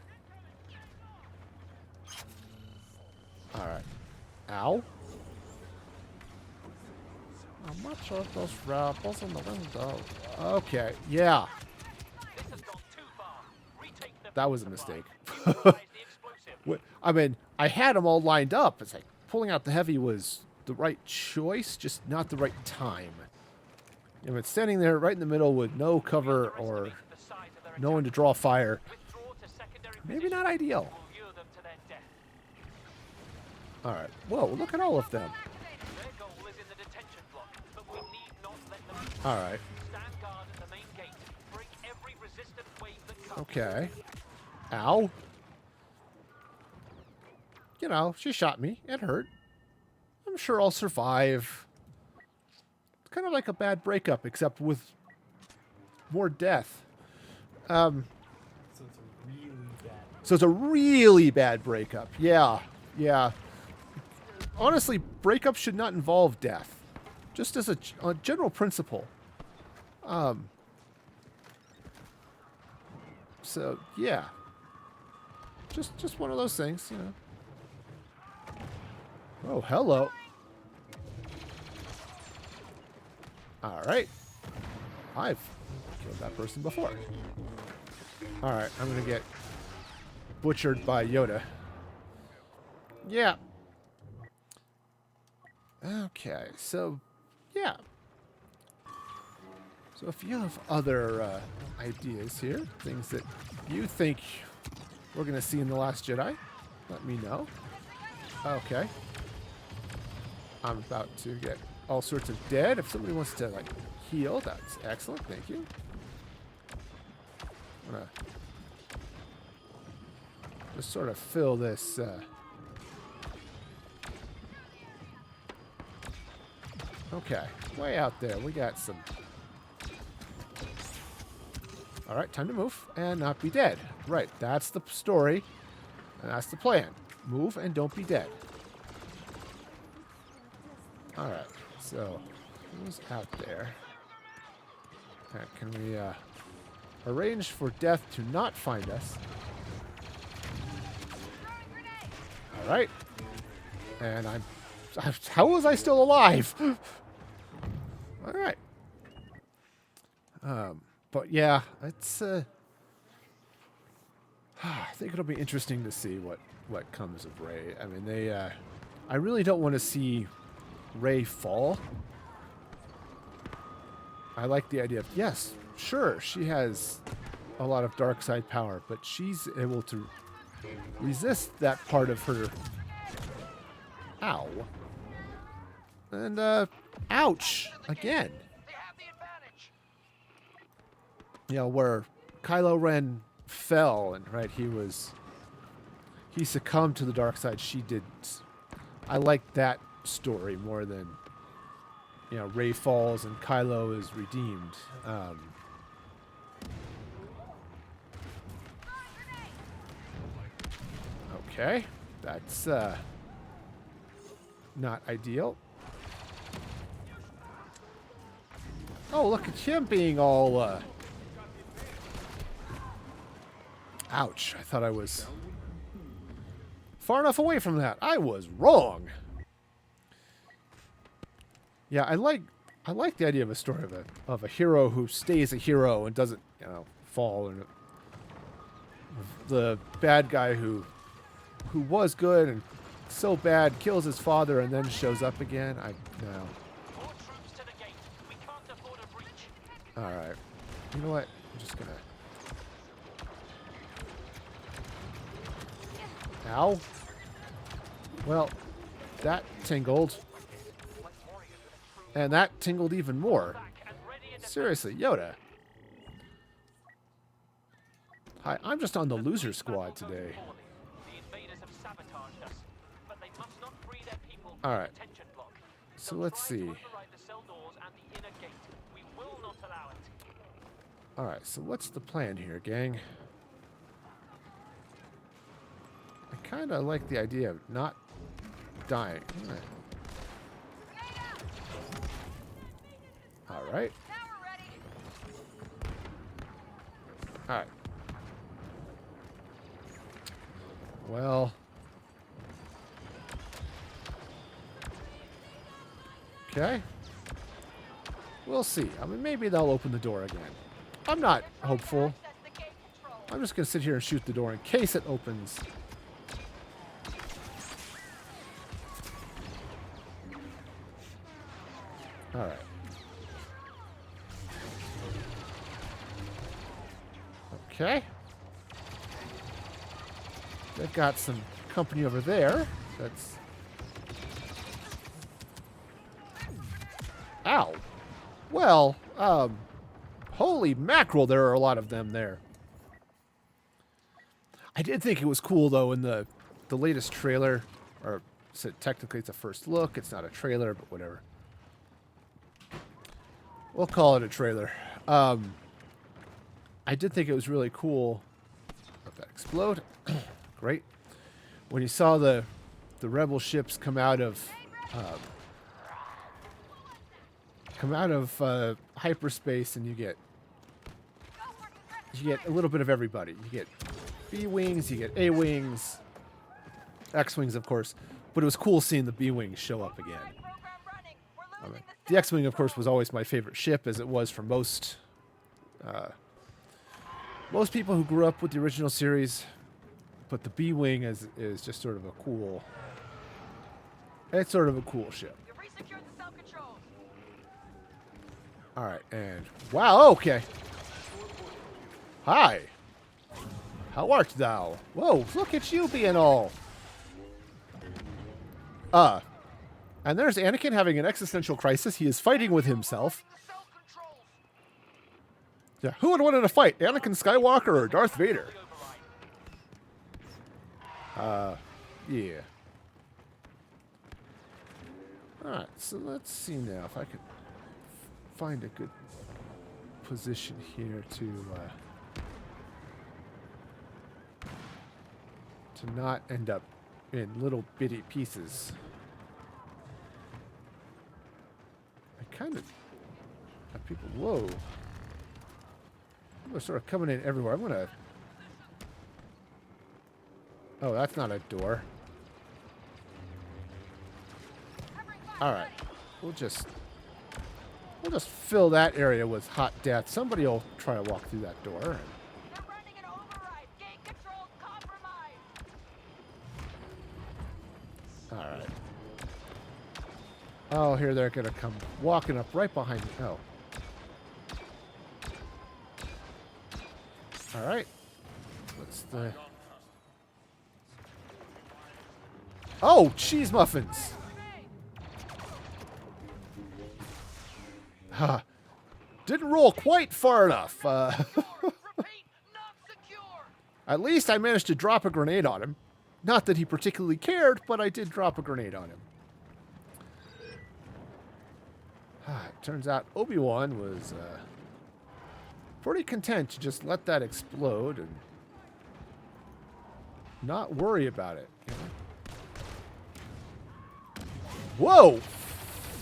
Alright. Ow. How much of those rebels in the window? Okay. Yeah. This has gone too far. Retake the That was a mistake. Utilize the explosive. I mean, I had them all lined up. It's like pulling out the heavy was the right choice, just not the right time. You know, it's standing there right in the middle with no cover or The size of their no one to draw fire. withdraw to secondary Maybe not ideal. will lure them to their death. All right. Whoa, look at all of them. Their goal is in the detention block, but we need not let them All right. stand guard at the main gate. Break every resistant wave that comes. Okay. Ow. You know, she shot me. It hurt. I'm sure I'll survive. It's kind of like a bad breakup, except with more death. So it's a really bad. So it's a really bad breakup. Yeah. Yeah. Honestly, breakups should not involve death. Just as a general principle. So, yeah. Just one of those things, you know. Oh, hello. Alright. I've killed that person before. Alright, I'm gonna get butchered by Yoda. Yeah. Okay, so, yeah. So if you have other ideas here, things that you think we're gonna see in The Last Jedi, let me know. Okay. I'm about to get all sorts of dead. If somebody wants to, like, heal, that's excellent. Thank you. I'm gonna just sort of fill this, okay. Way out there. We got some... Alright, time to move and not be dead. Right, that's the story. And that's the plan. Move and don't be dead. Alright, so who's out there? Alright, can we arrange for death to not find us? Alright. And how was I still alive? Alright. But yeah, it's I think it'll be interesting to see what comes of Rey. I mean, I really don't want to see Rey fall. I like the idea of, yes, sure, she has a lot of dark side power, but she's able to resist that part of her. Ow. And, ouch, again. They have the advantage. You know, where Kylo Ren fell, and, right, he was he succumbed to the dark side. She didn't. I like that story more than, you know, Rey falls and Kylo is redeemed. Okay, that's not ideal. Oh, look at him being all ouch, I thought I was far enough away from that. I was wrong. Yeah, I like the idea of a story of a hero who stays a hero and doesn't, you know, fall, and the bad guy who was good and so bad kills his father and then shows up again. No. More troops to the gate. We can't afford a breach. All right. You know what? I'm just gonna. Ow. Well, that tingled. And that tingled even more. Seriously, Yoda. Hi, I'm just on the loser squad today. Alright. So let's see. Alright, so what's the plan here, gang? I kind of like the idea of not dying. Alright. Alright. Well. Okay. We'll see. I mean, maybe they'll open the door again. I'm not hopeful. I'm just going to sit here and shoot the door in case it opens. Alright. Okay. They've got some company over there. That's... Ow. Well, holy mackerel, there are a lot of them there. I did think it was cool, though, in the latest trailer, or so technically it's a first look. It's not a trailer, but whatever. We'll call it a trailer. I did think it was really cool. Let that explode. Great. When you saw the rebel ships come out of hyperspace, and you get a little bit of everybody. You get B-wings, you get A-wings, X-wings, of course. But it was cool seeing the B-wings show up again. The X-wing, of course, was always my favorite ship, as it was for most people who grew up with the original series. But the B-wing is just sort of a cool. It's sort of a cool ship. All right, and wow, okay. Hi. How art thou? Whoa, look at you being all. And there's Anakin having an existential crisis. He is fighting with himself. Yeah, who would win in a fight, Anakin Skywalker or Darth Vader? Yeah. Alright, so let's see now if I can find a good position here to not end up in little bitty pieces. I kind of have people, whoa. They're sort of coming in everywhere. I'm gonna... Oh, that's not a door. Alright. We'll just fill that area with hot death. Somebody will try to walk through that door. They're running an override. Gate control compromised. Alright. Oh, here they're gonna come walking up right behind me. Oh. Alright. What's the... Oh, cheese muffins! Huh. Didn't roll quite far enough. Repeat, not secure. At least I managed to drop a grenade on him. Not that he particularly cared, but I did drop a grenade on him. Turns out Obi-Wan was pretty content to just let that explode and not worry about it. You know? Whoa!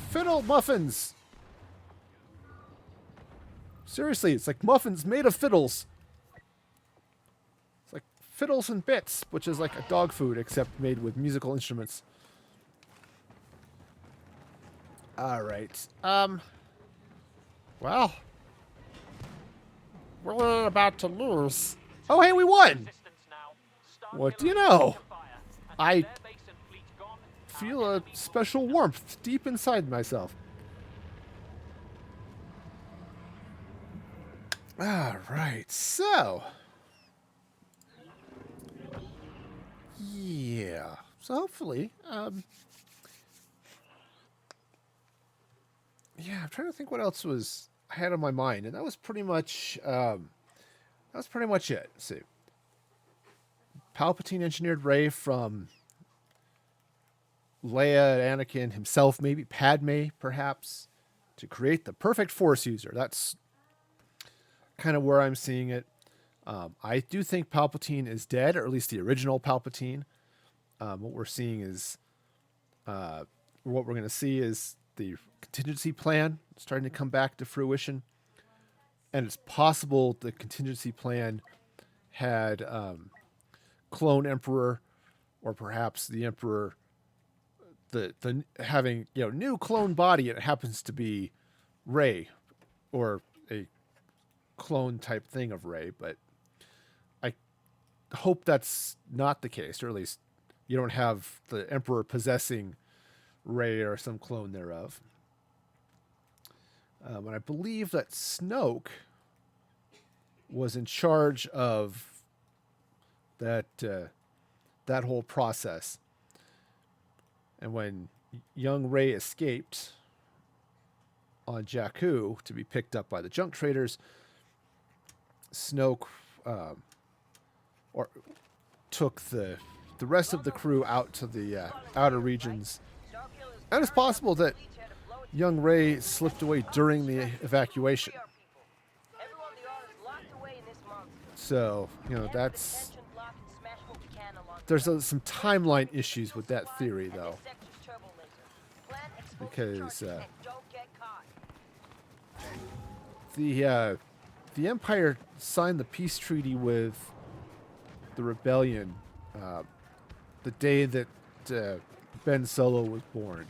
Fiddle muffins! Seriously, it's like muffins made of fiddles. It's like fiddles and bits, which is like a dog food, except made with musical instruments. Alright. Well. We're about to lose. Oh, hey, we won! What do you know? I feel a special warmth deep inside myself. Alright, so. Yeah. So hopefully, yeah, I'm trying to think what else was I had on my mind, and that was pretty much it. Let's see. Palpatine engineered Rey from Leia and Anakin himself, maybe Padme, perhaps, to create the perfect Force user. That's kind of where I'm seeing it. I do think Palpatine is dead, or at least the original Palpatine. What we're seeing is, what we're going to see is the contingency plan starting to come back to fruition. And it's possible the contingency plan had clone Emperor, or perhaps the Emperor, the having new clone body. It happens to be Rey, or a clone type thing of Rey, but I hope that's not the case, or at least you don't have the Emperor possessing Rey or some clone thereof. And I believe that Snoke was in charge of that that whole process. And when young Rey escaped on Jakku to be picked up by the junk traders, Snoke or took the rest of the crew out to the outer regions. And it's possible that young Rey slipped away during the evacuation. So, that's... There's some timeline issues with that theory, though. Because the Empire signed the peace treaty with the Rebellion the day that Ben Solo was born,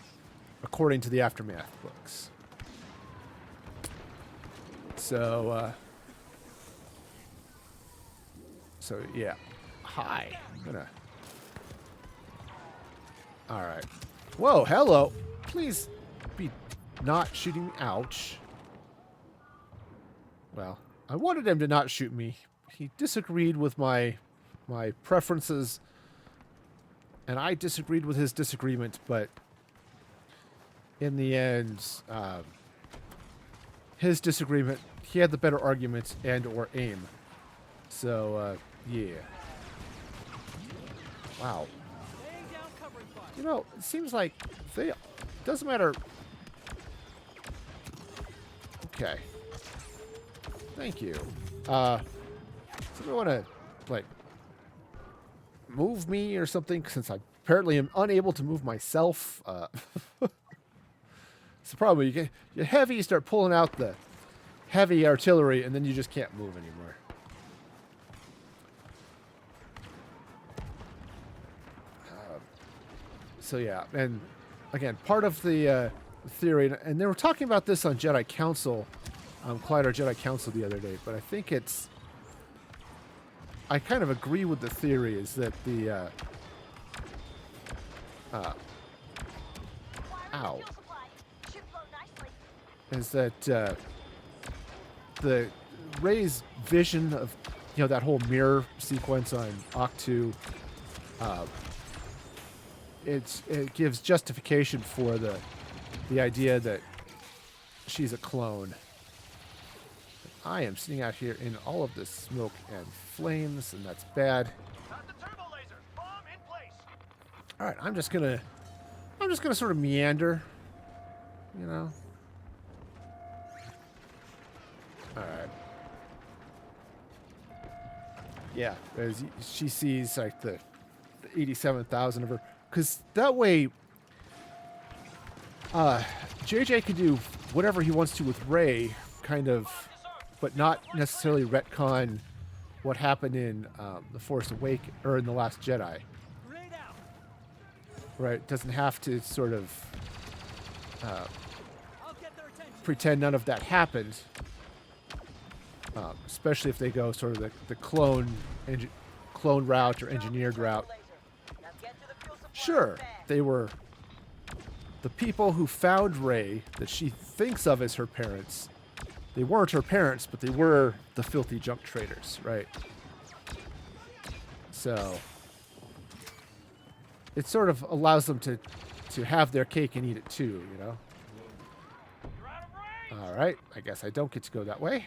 according to the Aftermath books. So yeah. Hi. Alright. Whoa, hello. Please be not shooting me. Ouch. Well, I wanted him to not shoot me. He disagreed with my preferences, and I disagreed with his disagreement, but in the end, his disagreement, he had the better argument and or aim. So, yeah. Wow. It seems like doesn't matter. Okay. Thank you. Somebody want to, move me or something, since I apparently am unable to move myself. It's the problem. You get heavy, you start pulling out the heavy artillery, and then you just can't move anymore. So yeah, and again, part of the theory, and they were talking about this on Jedi Council, Collider Jedi Council the other day, but I think I kind of agree with the theory, is that the is that the Rey's vision of that whole mirror sequence on Octu, it gives justification for the idea that she's a clone. I am sitting out here in all of this smoke and flames, and that's bad. Got the turbo laser. Bomb in place. All right, I'm just gonna sort of meander, you know. All right. Yeah, as she sees like the 87,000 of her, because that way, JJ can do whatever he wants to with Rey, kind of, but not necessarily retcon what happened in The Force Awakens or in The Last Jedi. Grenade out. Right? Doesn't have to sort of I'll get their attention. pretend none of that happened. Especially if they go sort of the clone route or engineered route. Sure, they were the people who found Rey that she thinks of as her parents. They weren't her parents, but they were the filthy junk traders, right? So it sort of allows them to have their cake and eat it too, you know? All right, I guess I don't get to go that way.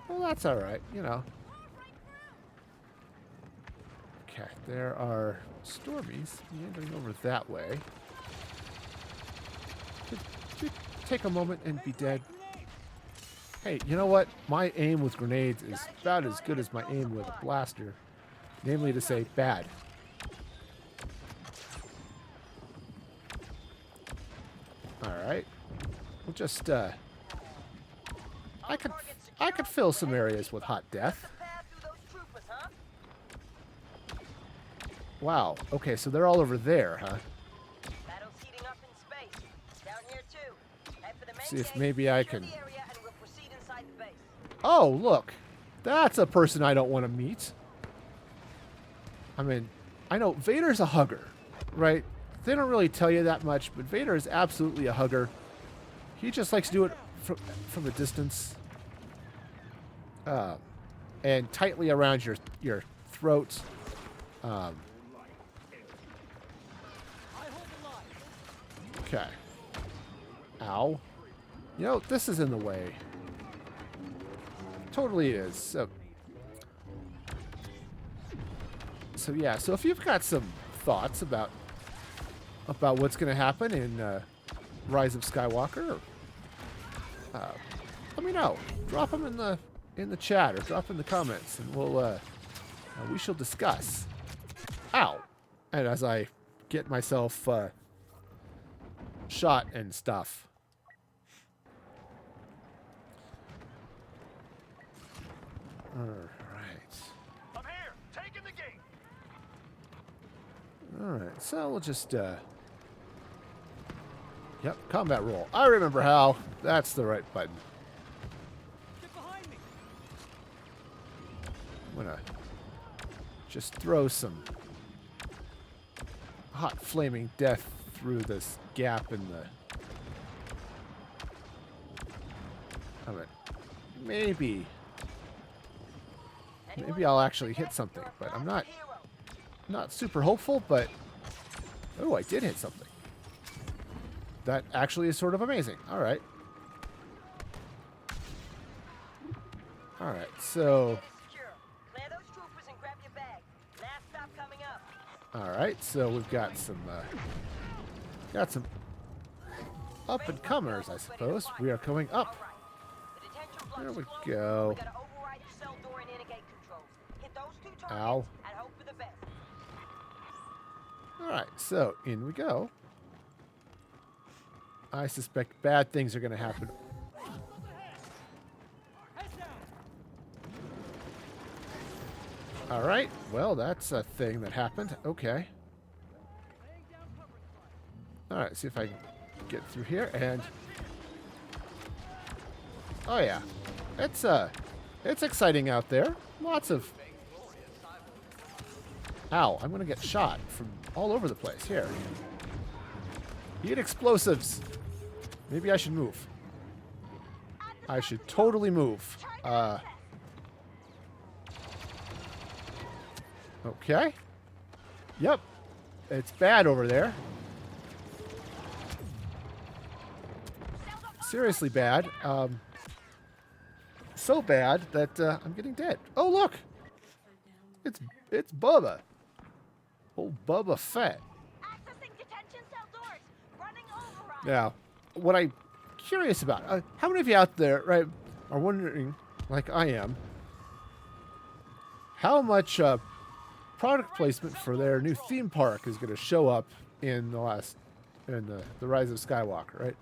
Well, that's all right, you know. Okay, there are Stormies meandering over that way. Could take a moment and be dead? Hey, you know what? My aim with grenades is about as good as my aim with a blaster. Namely to say, bad. Alright. We'll just, I could fill some areas with hot death. Wow. Okay, so they're all over there, huh? Battle's heating up in space. Down here too. Head for the main See if gate, maybe I secure can... the area, and we'll proceed inside the base. Oh, look. That's a person I don't want to meet. I mean, I know Vader's a hugger, right? They don't really tell you that much, but Vader is absolutely a hugger. He just likes to do it from a distance. And tightly around your throat. Okay. Ow. You know, this is in the way. Totally is. So yeah, so if you've got some thoughts about what's going to happen in Rise of Skywalker, let me know. Drop them in the chat or drop in the comments, and we shall discuss. Ow! And as I get myself shot and stuff. All right. I'm here, taking the gate. All right. So we'll just yep, combat roll. I remember how. That's the right button. Get behind me. I'm gonna just throw some hot flaming death through this gap in the... I mean, maybe I'll actually hit something, but I'm not super hopeful, but... Oh, I did hit something. That actually is sort of amazing. All right. All right, so... Clear those troopers and grab your bag. Last stop coming up. All right, so we've got some up and comers, I suppose. We are going up. The detention block's There we closed. go. We gotta override the cell door and intergate controls. Hit those two targets Ow. and hope for the best. All right, so in we go. I suspect bad things are going to happen. All right, well, that's a thing that happened. Okay. All right, see if I can get through here and... Oh yeah, it's exciting out there. Lots of... Ow, I'm gonna get shot from all over the place. Here. Eat explosives. Maybe I should move. I should totally move. Okay. Yep. It's bad over there. Seriously bad. So bad that I'm getting dead. Oh, look! It's Bubba. Old Bubba Fett. Accessing detention cell doors. Running override. Now, what I'm curious about, how many of you out there, right, are wondering, like I am, how much product placement for their new theme park is going to show up in the Rise of Skywalker, right?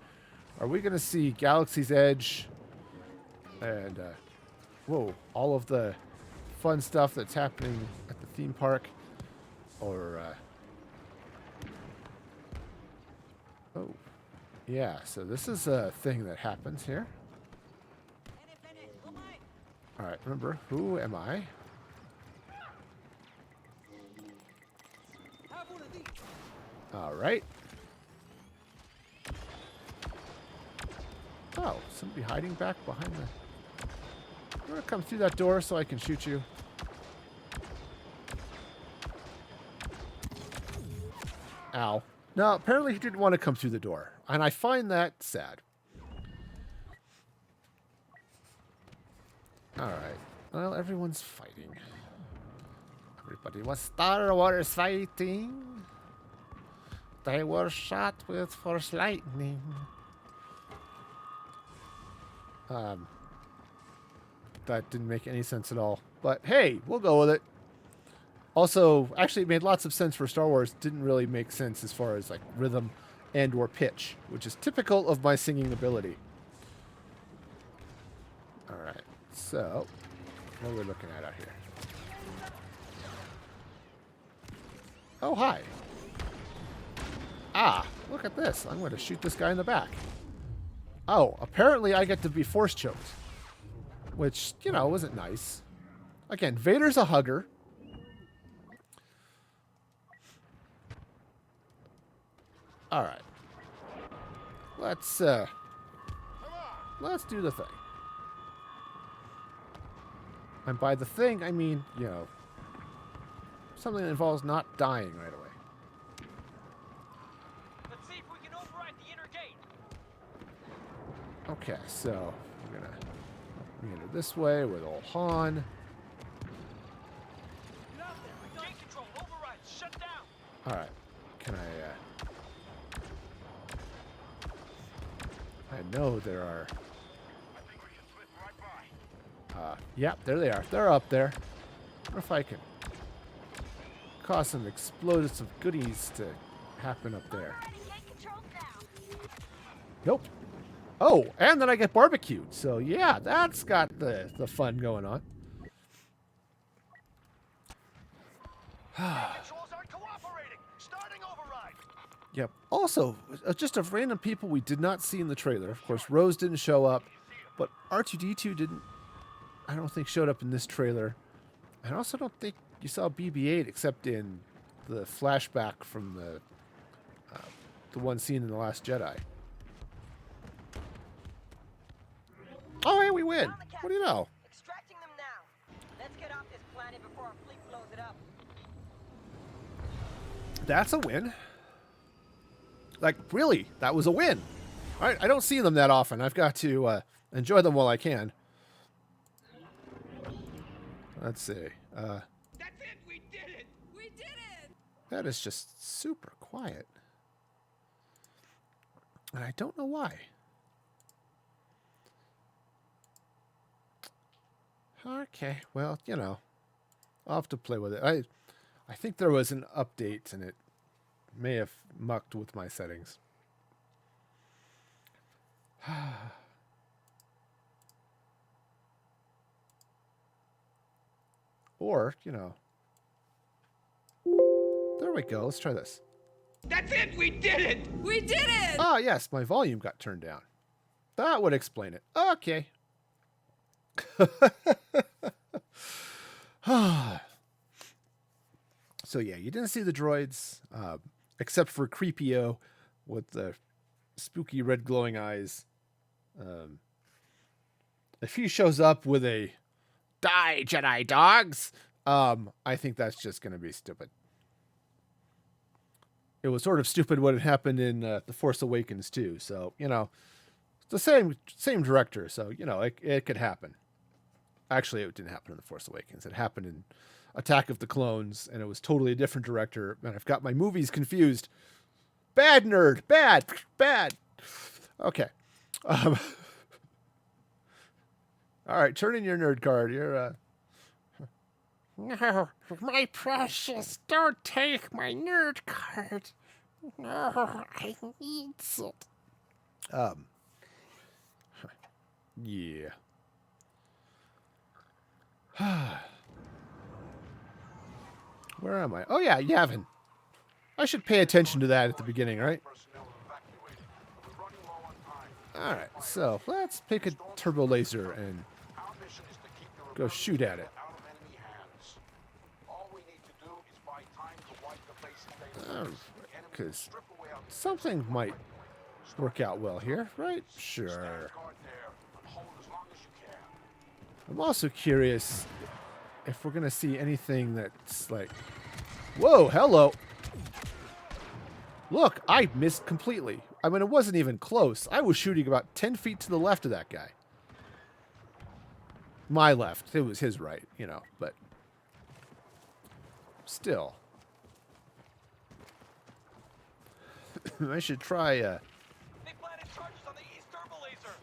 Are we going to see Galaxy's Edge and all of the fun stuff that's happening at the theme park, or yeah, so this is a thing that happens here. All right, remember, who am I? All right. Oh, somebody hiding back behind the... You want to come through that door so I can shoot you? Ow. No, apparently he didn't want to come through the door. And I find that sad. Alright. Well, everyone's fighting. Everybody was Star Wars fighting. They were shot with force lightning. That didn't make any sense at all. But hey, we'll go with it. Also, actually it made lots of sense for Star Wars. Didn't really make sense as far as like rhythm and or pitch, which is typical of my singing ability. Alright, so what are we looking at out here? Oh, hi. Ah, look at this. I'm going to shoot this guy in the back. Oh, apparently I get to be force choked. Which, you know, wasn't nice. Again, Vader's a hugger. Alright. Let's do the thing. And by the thing, I mean, you know, something that involves not dying right away. Let's see if we can override the inner gate. Okay, so we're gonna enter this way with old Han. Gate control override shut down. Alright. Can I know there are... yeah, there they are. They're up there. I wonder if I can cause some explosive goodies to happen up there. Nope. Oh, and then I get barbecued. So yeah, that's got the fun going on. Controls aren't cooperating. Starting override. Yep. Also, just of random people we did not see in the trailer. Of course, Rose didn't show up, but R2-D2 didn't, I don't think, showed up in this trailer. I also don't think you saw BB-8 except in the flashback from the one scene in The Last Jedi. Oh, hey, we win. What do you know? Extracting them now. Let's get off this planet before our fleet blows it up. That's a win. Like, really, that was a win. I don't see them that often. I've got to enjoy them while I can. Let's see. That's it! We did it! We did it! That is just super quiet. And I don't know why. Okay, well, you know, I'll have to play with it. I think there was an update and it may have mucked with my settings. Or, you know. There we go. Let's try this. That's it! We did it! We did it! Ah, yes, my volume got turned down. That would explain it. Okay. So yeah, you didn't see the droids, except for Creepio with the spooky red glowing eyes. If he shows up with a "Die, Jedi dogs," I think that's just going to be stupid. It was sort of stupid what had happened in The Force Awakens too. So, you know, it's the same director. So, you know, it could happen. Actually, it didn't happen in The Force Awakens. It happened in Attack of the Clones, and it was totally a different director, and I've got my movies confused. Bad nerd, bad. Okay. All right, turn in your nerd card. You're No, my precious, don't take my nerd card. No, I need it. Yeah. Where am I? Oh yeah, Yavin. I should pay attention to that at the beginning, right? Personnel evacuated. We're running low on time. All right, so let's pick a turbo laser and Our mission is to keep the go rebellion shoot at it. out of enemy hands. All we need to do is buy time to wipe the base of Taylor. Because something might work out well here, right? Sure. Guard there and hold as long as you can. I'm also curious if we're going to see anything that's like... Whoa, hello. Look, I missed completely. I mean, it wasn't even close. I was shooting about 10 feet to the left of that guy. My left. It was his right, you know, but... Still. I should try, They planted charges on the east turbo laser.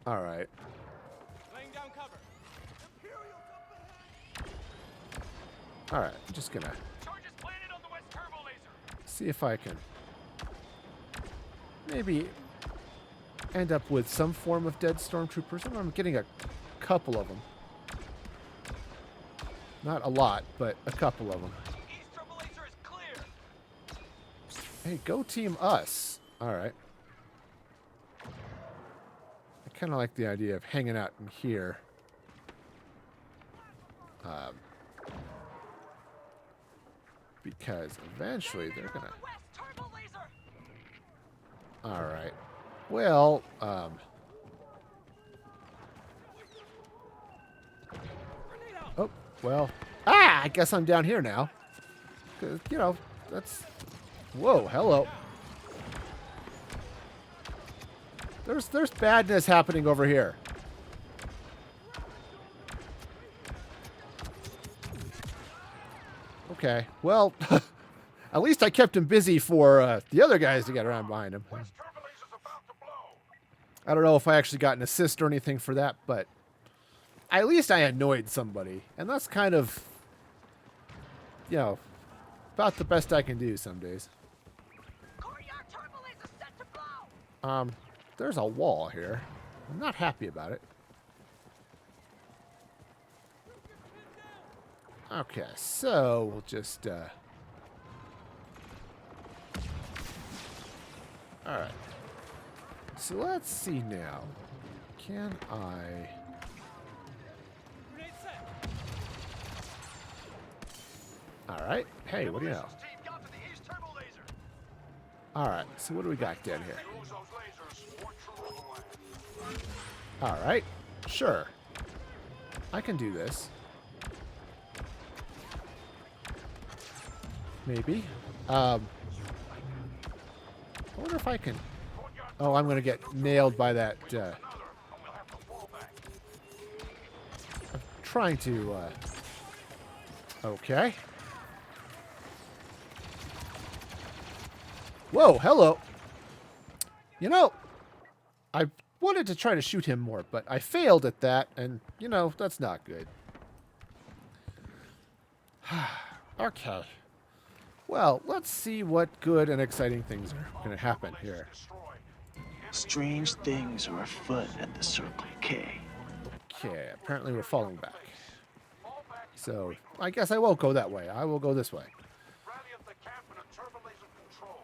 Alright. Laying down cover. Alright, I'm just gonna Charges planted on the west turbo laser. see if I can maybe end up with some form of dead stormtroopers. I'm getting a couple of them. Not a lot, but a couple of them. East turbo laser is clear. Hey, go team us. Alright. I kind of like the idea of hanging out in here. Because eventually they're gonna... West turbo laser. Alright. Well, oh, well. Ah, I guess I'm down here now. 'Cause, you know, that's... Whoa, hello. There's badness happening over here. Okay, well, at least I kept him busy for the other guys to get around behind him. West turbo laser's about to blow. I don't know if I actually got an assist or anything for that, but at least I annoyed somebody. And that's kind of, you know, about the best I can do some days. Courtyard turbo laser set to blow. There's a wall here. I'm not happy about it. Okay, so we'll just, alright. So let's see now. Can I... Grenade set. Alright. Hey, what do you know? Team got to the east turbo laser. Alright, so what do we got down here? Use those lasers. More true overland. Alright, sure. I can do this. Maybe. I wonder if I can... Oh, I'm going to get nailed by that... I'm trying to... Okay. Whoa, hello. You know, I wanted to try to shoot him more, but I failed at that, and, you know, that's not good. Okay. Well, let's see what good and exciting things are going to happen here. Strange things are afoot at the Circle K. Okay, apparently we're falling back. So, I guess I won't go that way. I will go this way. Rally up the camp in a turbo laser control.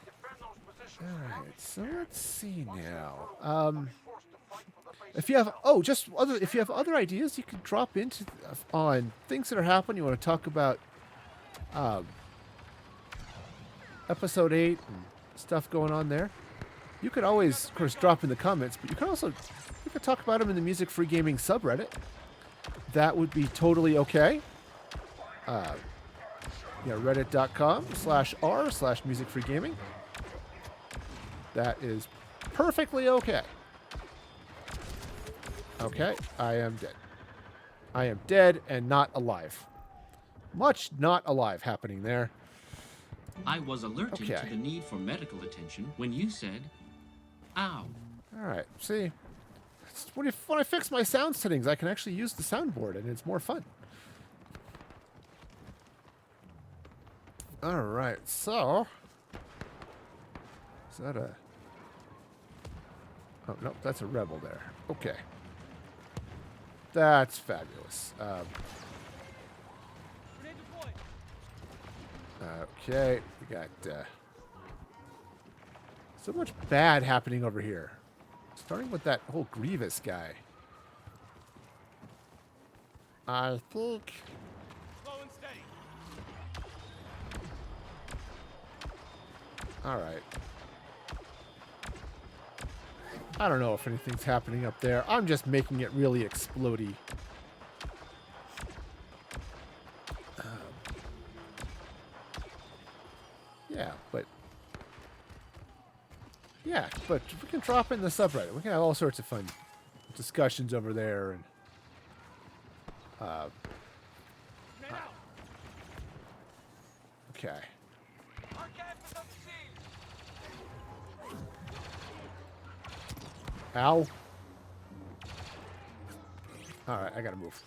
Defend those positions. Alright, so let's see now. If you have if you have other ideas, you can drop into on things that are happening. You want to talk about episode 8 and stuff going on there. You could always, of course, drop in the comments, but you can also talk about them in the Music Free Gaming subreddit. That would be totally okay. reddit.com/r/musicfreegaming. That is perfectly okay. Okay, I am dead. I am dead and not alive. Much not alive happening there. I was alerted Okay. to the need for medical attention when you said, ow. Alright, see. When I fix my sound settings, I can actually use the soundboard, and it's more fun. Alright, so... Is that a... Oh, no, that's a rebel there. Okay. That's fabulous. Okay, we got so much bad happening over here. Starting with that whole Grievous guy. I think... Slow and steady. Alright. I don't know if anything's happening up there. I'm just making it really explodey. Yeah, but we can drop in the subreddit. We can have all sorts of fun discussions over there. And okay. Ow. Alright, I gotta move.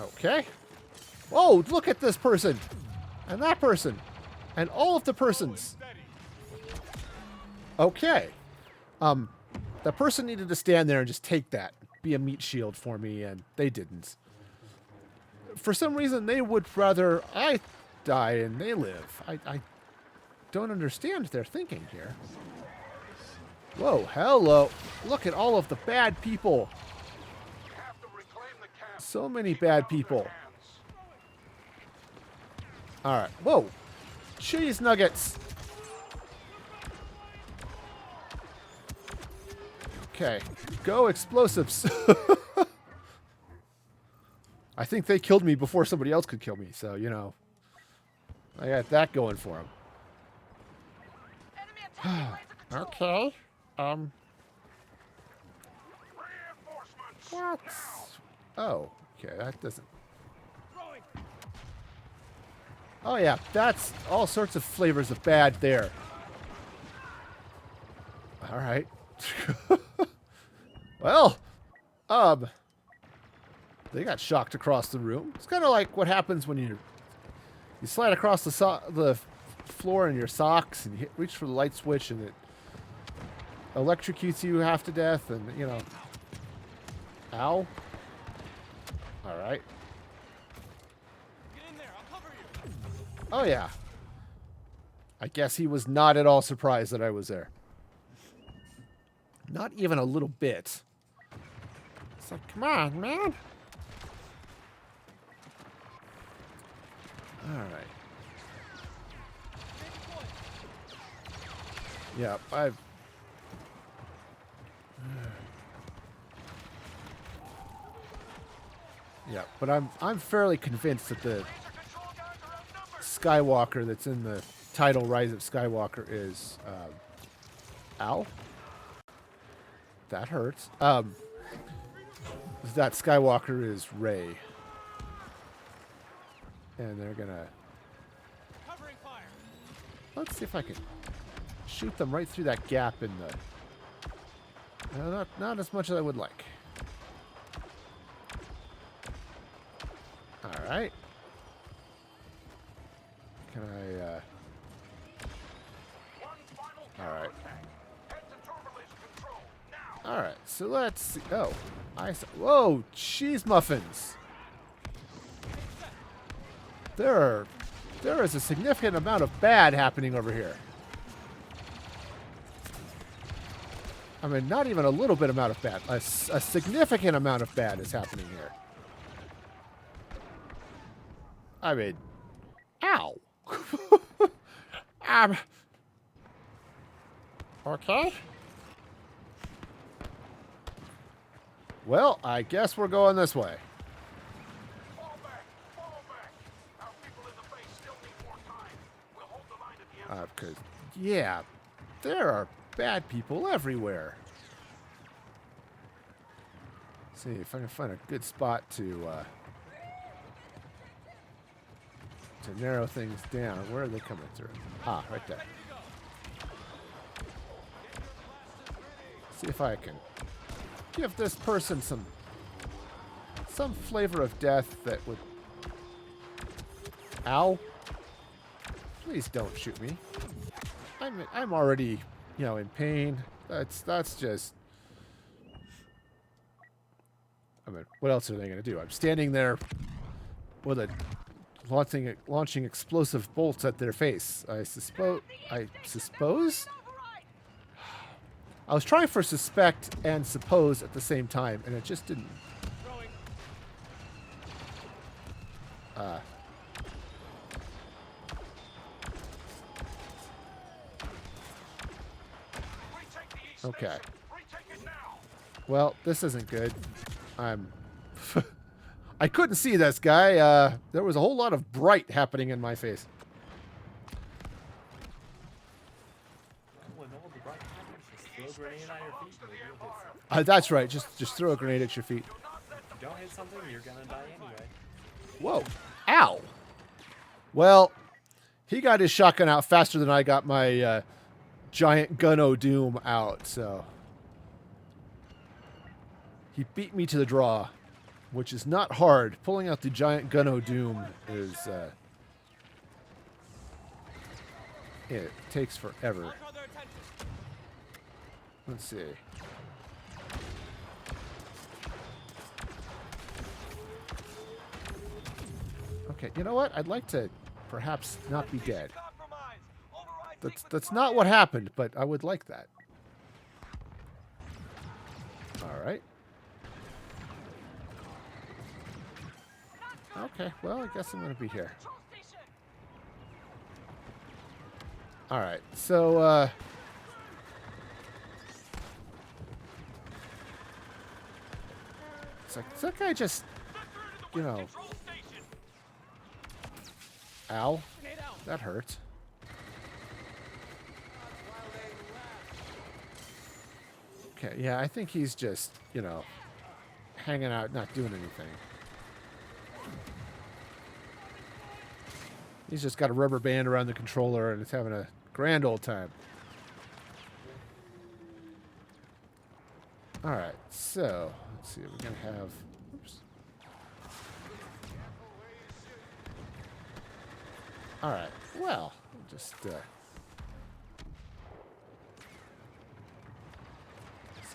Okay. Whoa, look at this person! And that person! And all of the persons! Okay. The person needed to stand there and just take that. Be a meat shield for me, and they didn't. For some reason, they would rather I die and they live. I don't understand their thinking here. Whoa, hello. Look at all of the bad people. So many bad people. Alright, whoa. Cheese nuggets. Okay, go explosives. I think they killed me before somebody else could kill me, so, you know. I got that going for them. Okay. What? Oh, okay, that doesn't... Oh yeah, that's all sorts of flavors of bad there. Alright. Well, they got shocked across the room. It's kind of like what happens when you slide across the floor in your socks and you reach for the light switch and it electrocutes you half to death and, you know. Ow. Alright. Get in there, I'll cover you. Oh, yeah. I guess he was not at all surprised that I was there. Not even a little bit. It's like, come on, man. Alright. Yeah, I've... Yeah, but I'm fairly convinced that the Skywalker that's in the title Rise of Skywalker is ow. That hurts. That Skywalker is Rey. And they're gonna Covering fire. let's see if I can shoot them right through that gap in the not as much as I would like. Alright. Can I, Alright. Alright, so let's see. Oh, whoa, cheese muffins. There is a significant amount of bad happening over here. I mean, not even a little bit amount of bad. A significant amount of bad is happening here. I mean, ow. Okay. Well, I guess we're going this way. Fall back! Fall back! Our people in the base still need more time. We'll hold the line at the end. Because, yeah, there are bad people everywhere. See if I can find a good spot to narrow things down. Where are they coming through? Ah, right there. See if I can give this person some flavor of death that would... Ow. Please don't shoot me. I'm already, you know, in pain. That's just... I mean, what else are they going to do? I'm standing there with a launching explosive bolts at their face. I suppose? I was trying for suspect and suppose at the same time, and it just didn't. Okay. Well, this isn't good. I couldn't see this guy. There was a whole lot of bright happening in my face. That's right. Just throw a grenade at your feet. If you don't hit something, you're gonna die anyway. Whoa. Ow. Well, he got his shotgun out faster than I got my giant gun-o-doom out, so... He beat me to the draw, which is not hard. Pulling out the giant gun-o-doom is... it takes forever. Let's see. Okay, you know what? I'd like to perhaps not be dead. That's not what happened, but I would like that. All right. Okay, well, I guess I'm going to be here. All right, so, it's like, is that guy just, you know... Ow. That hurts. Okay, yeah, I think he's just, you know, hanging out, not doing anything. He's just got a rubber band around the controller and it's having a grand old time. Alright, so, let's see, we're going to have... Oops. Alright, well, just, see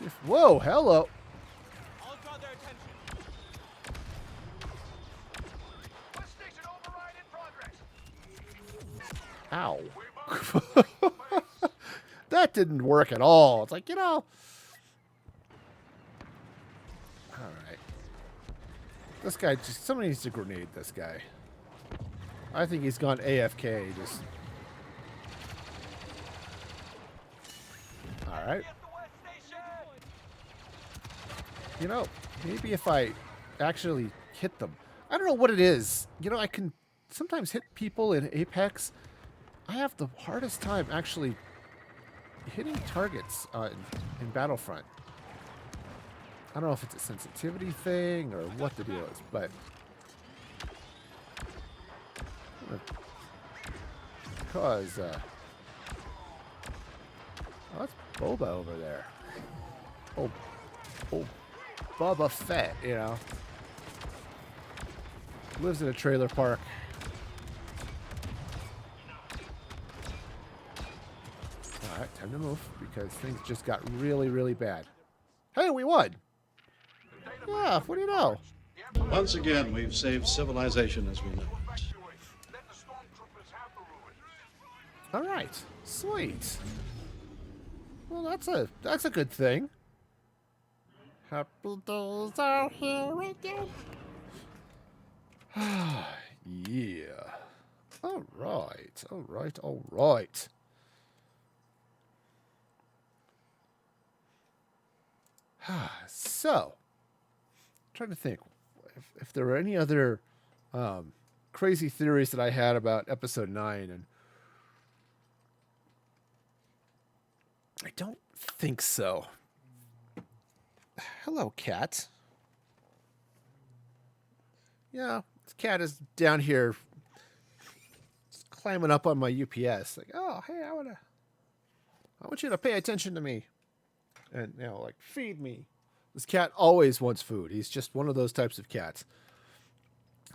if... Whoa, hello! I'll draw their attention. Station override in progress. Ow. That didn't work at all. It's like, you know... Alright. This guy just... Somebody needs to grenade this guy. I think he's gone AFK, just... Alright. You know, maybe if I actually hit them. I don't know what it is. You know, I can sometimes hit people in Apex. I have the hardest time actually hitting targets in Battlefront. I don't know if it's a sensitivity thing or what the deal is, but... Because, oh, that's Boba over there. Oh, Boba Fett, you know. Lives in a trailer park. Alright, time to move, because things just got really, really bad. Hey, we won! Yeah, what do you know? Once again, we've saved civilization as we know it. All right, sweet. Well, that's a good thing. Happy days are here again. Yeah. All right, all right, all right. So, trying to think if there were any other crazy theories that I had about episode 9, and I don't think so. Hello, cat. Yeah, this cat is down here climbing up on my UPS. Like, oh, hey, I want you to pay attention to me. And, you know, like, feed me. This cat always wants food. He's just one of those types of cats.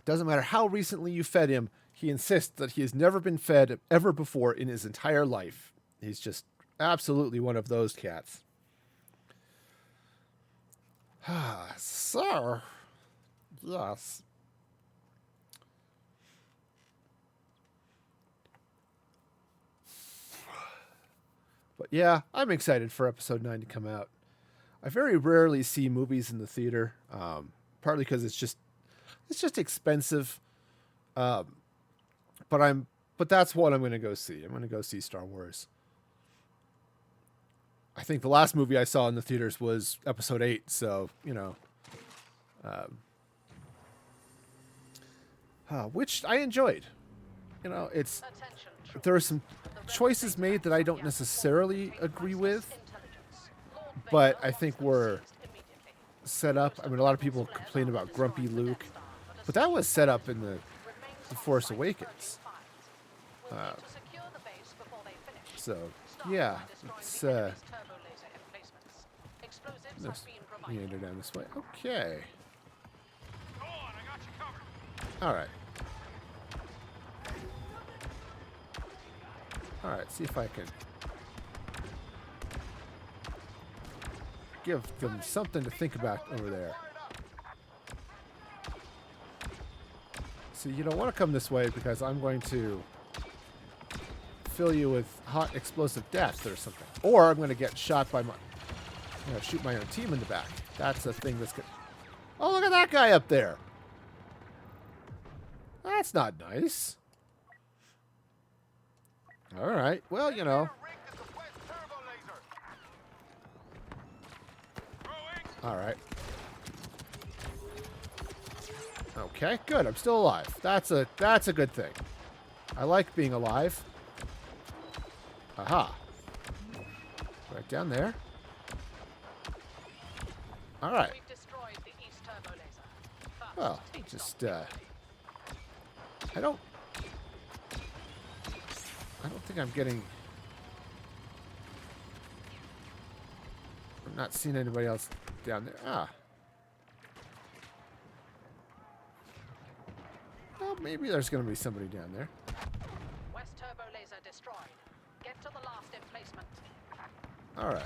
Doesn't matter how recently you fed him, he insists that he has never been fed ever before in his entire life. He's just absolutely one of those cats. Sir. Yes. But yeah, I'm excited for episode 9 to come out. I very rarely see movies in the theater, partly because it's just expensive. But that's what I'm going to go see. I'm going to go see Star Wars. I think the last movie I saw in the theaters was episode 8, so, you know, which I enjoyed. You know, there are some choices made that I don't necessarily agree with, but I think were set up. I mean, a lot of people complain about grumpy Luke, but that was set up in the Force Awakens. So, yeah, it's let's meander down this way. Okay. All right. All right. See if I can give them something to think about over there. So you don't want to come this way because I'm going to fill you with hot explosive death or something, or I'm going to get shot by my. Shoot my own team in the back. That's a thing that's good. Oh, look at that guy up there. That's not nice. All right. Well, you know. All right. Okay, good. I'm still alive. That's a good thing. I like being alive. Aha. Right down there. All right. Well, just I don't think I'm getting. I'm not seeing anybody else down there. Ah. Well, maybe there's going to be somebody down there. West turbo laser destroyed. Get to the last emplacement. All right.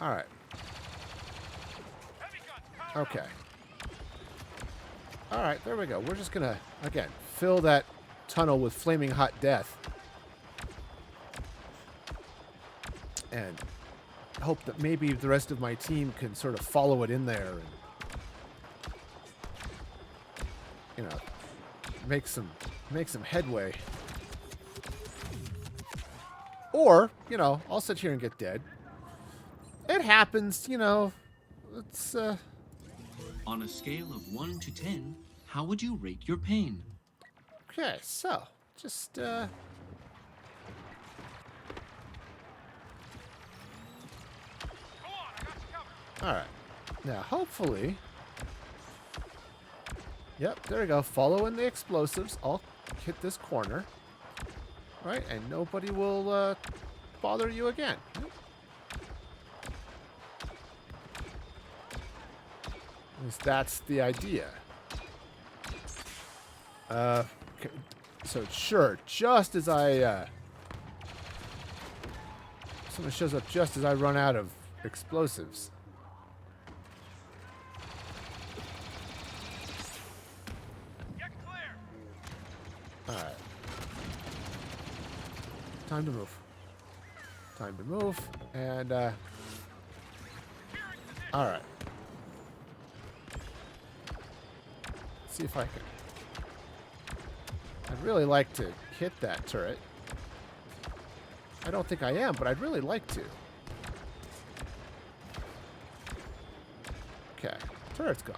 All right. Okay. All right, there we go. We're just going to, again, fill that tunnel with flaming hot death. And hope that maybe the rest of my team can sort of follow it in there and, you know, make some headway. Or, you know, I'll sit here and get dead. It happens, you know. It's On a scale of 1 to 10, how would you rate your pain? Okay, so just all right. Now, hopefully. Yep, there we go. Following the explosives, I'll hit this corner. Right, and nobody will bother you again. At least that's the idea. Okay. So sure, just as I someone shows up just as I run out of explosives. Get clear. All right. Time to move. Time to move, and all right. See if I can. I'd really like to hit that turret. I don't think I am, but I'd really like to. Okay, turret's gone.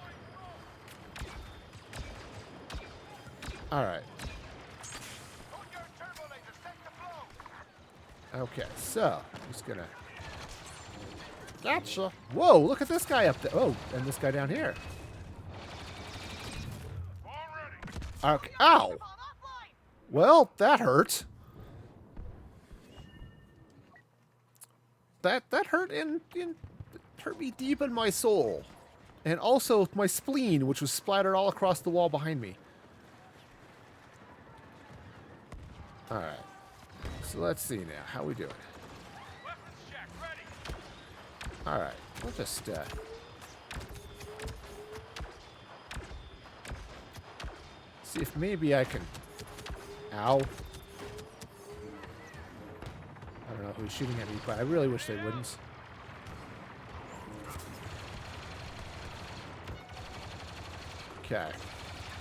All right. Okay, so he's gonna. Gotcha. Whoa! Look at this guy up there. Oh, and this guy down here. Okay. Ow! Well, that hurt. That hurt hurt me deep in my soul, and also my spleen, which was splattered all across the wall behind me. All right. So let's see now. How we doing? All right. We'll just see if maybe I can. Ow. I don't know who's shooting at me, but I really wish they wouldn't. Okay.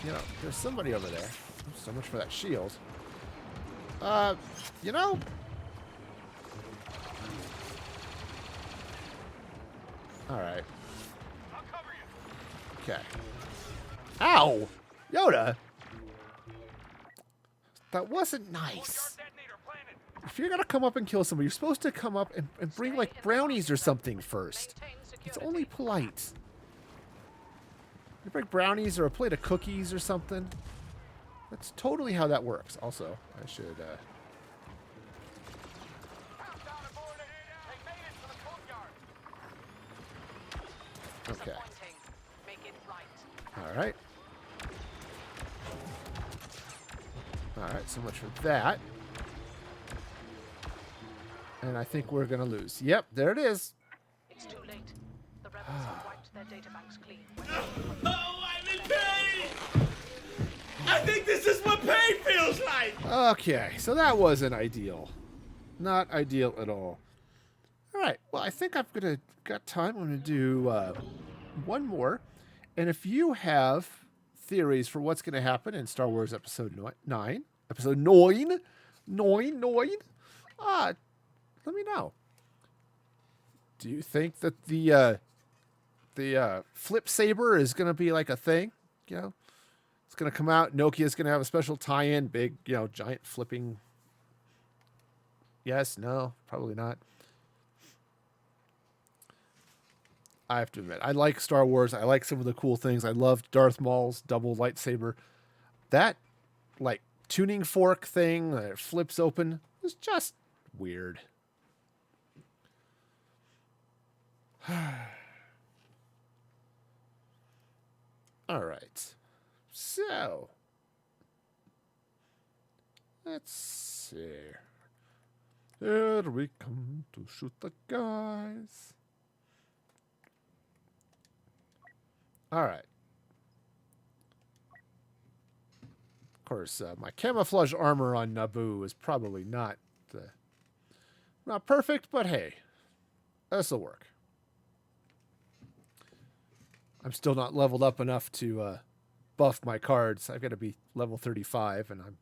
You know, there's somebody over there. So much for that shield. You know. All right. Okay. Ow! Yoda! That wasn't nice. If you're gonna come up and kill somebody, you're supposed to come up and bring, like, brownies or something first. It's only polite. You bring brownies or a plate of cookies or something. That's totally how that works. Also, I should, Okay. Alright. Alright, so much for that. And I think we're gonna lose. Yep, there it is. It's too late. The rebels have wiped their databanks clean. Oh, I'm in pain! I think this is what pain feels like! Okay, so that wasn't ideal. Not ideal at all. Alright, well, I think I've got time. I'm gonna do one more. And if you have theories for what's gonna happen in Star Wars Episode 9, Episode 9, let me know. Do you think that the flip saber is gonna be like a thing? You know, it's gonna come out. Nokia's gonna have a special tie-in, big, you know, giant flipping. Yes, no, probably not. I have to admit, I like Star Wars. I like some of the cool things. I loved Darth Maul's double lightsaber. That, like, tuning fork thing that flips open was just weird. All right. So, let's see. Here we come to shoot the guys. All right. Of course, my camouflage armor on Naboo is probably not perfect, but hey, this'll work. I'm still not leveled up enough to buff my cards. I've got to be level 35, and I'm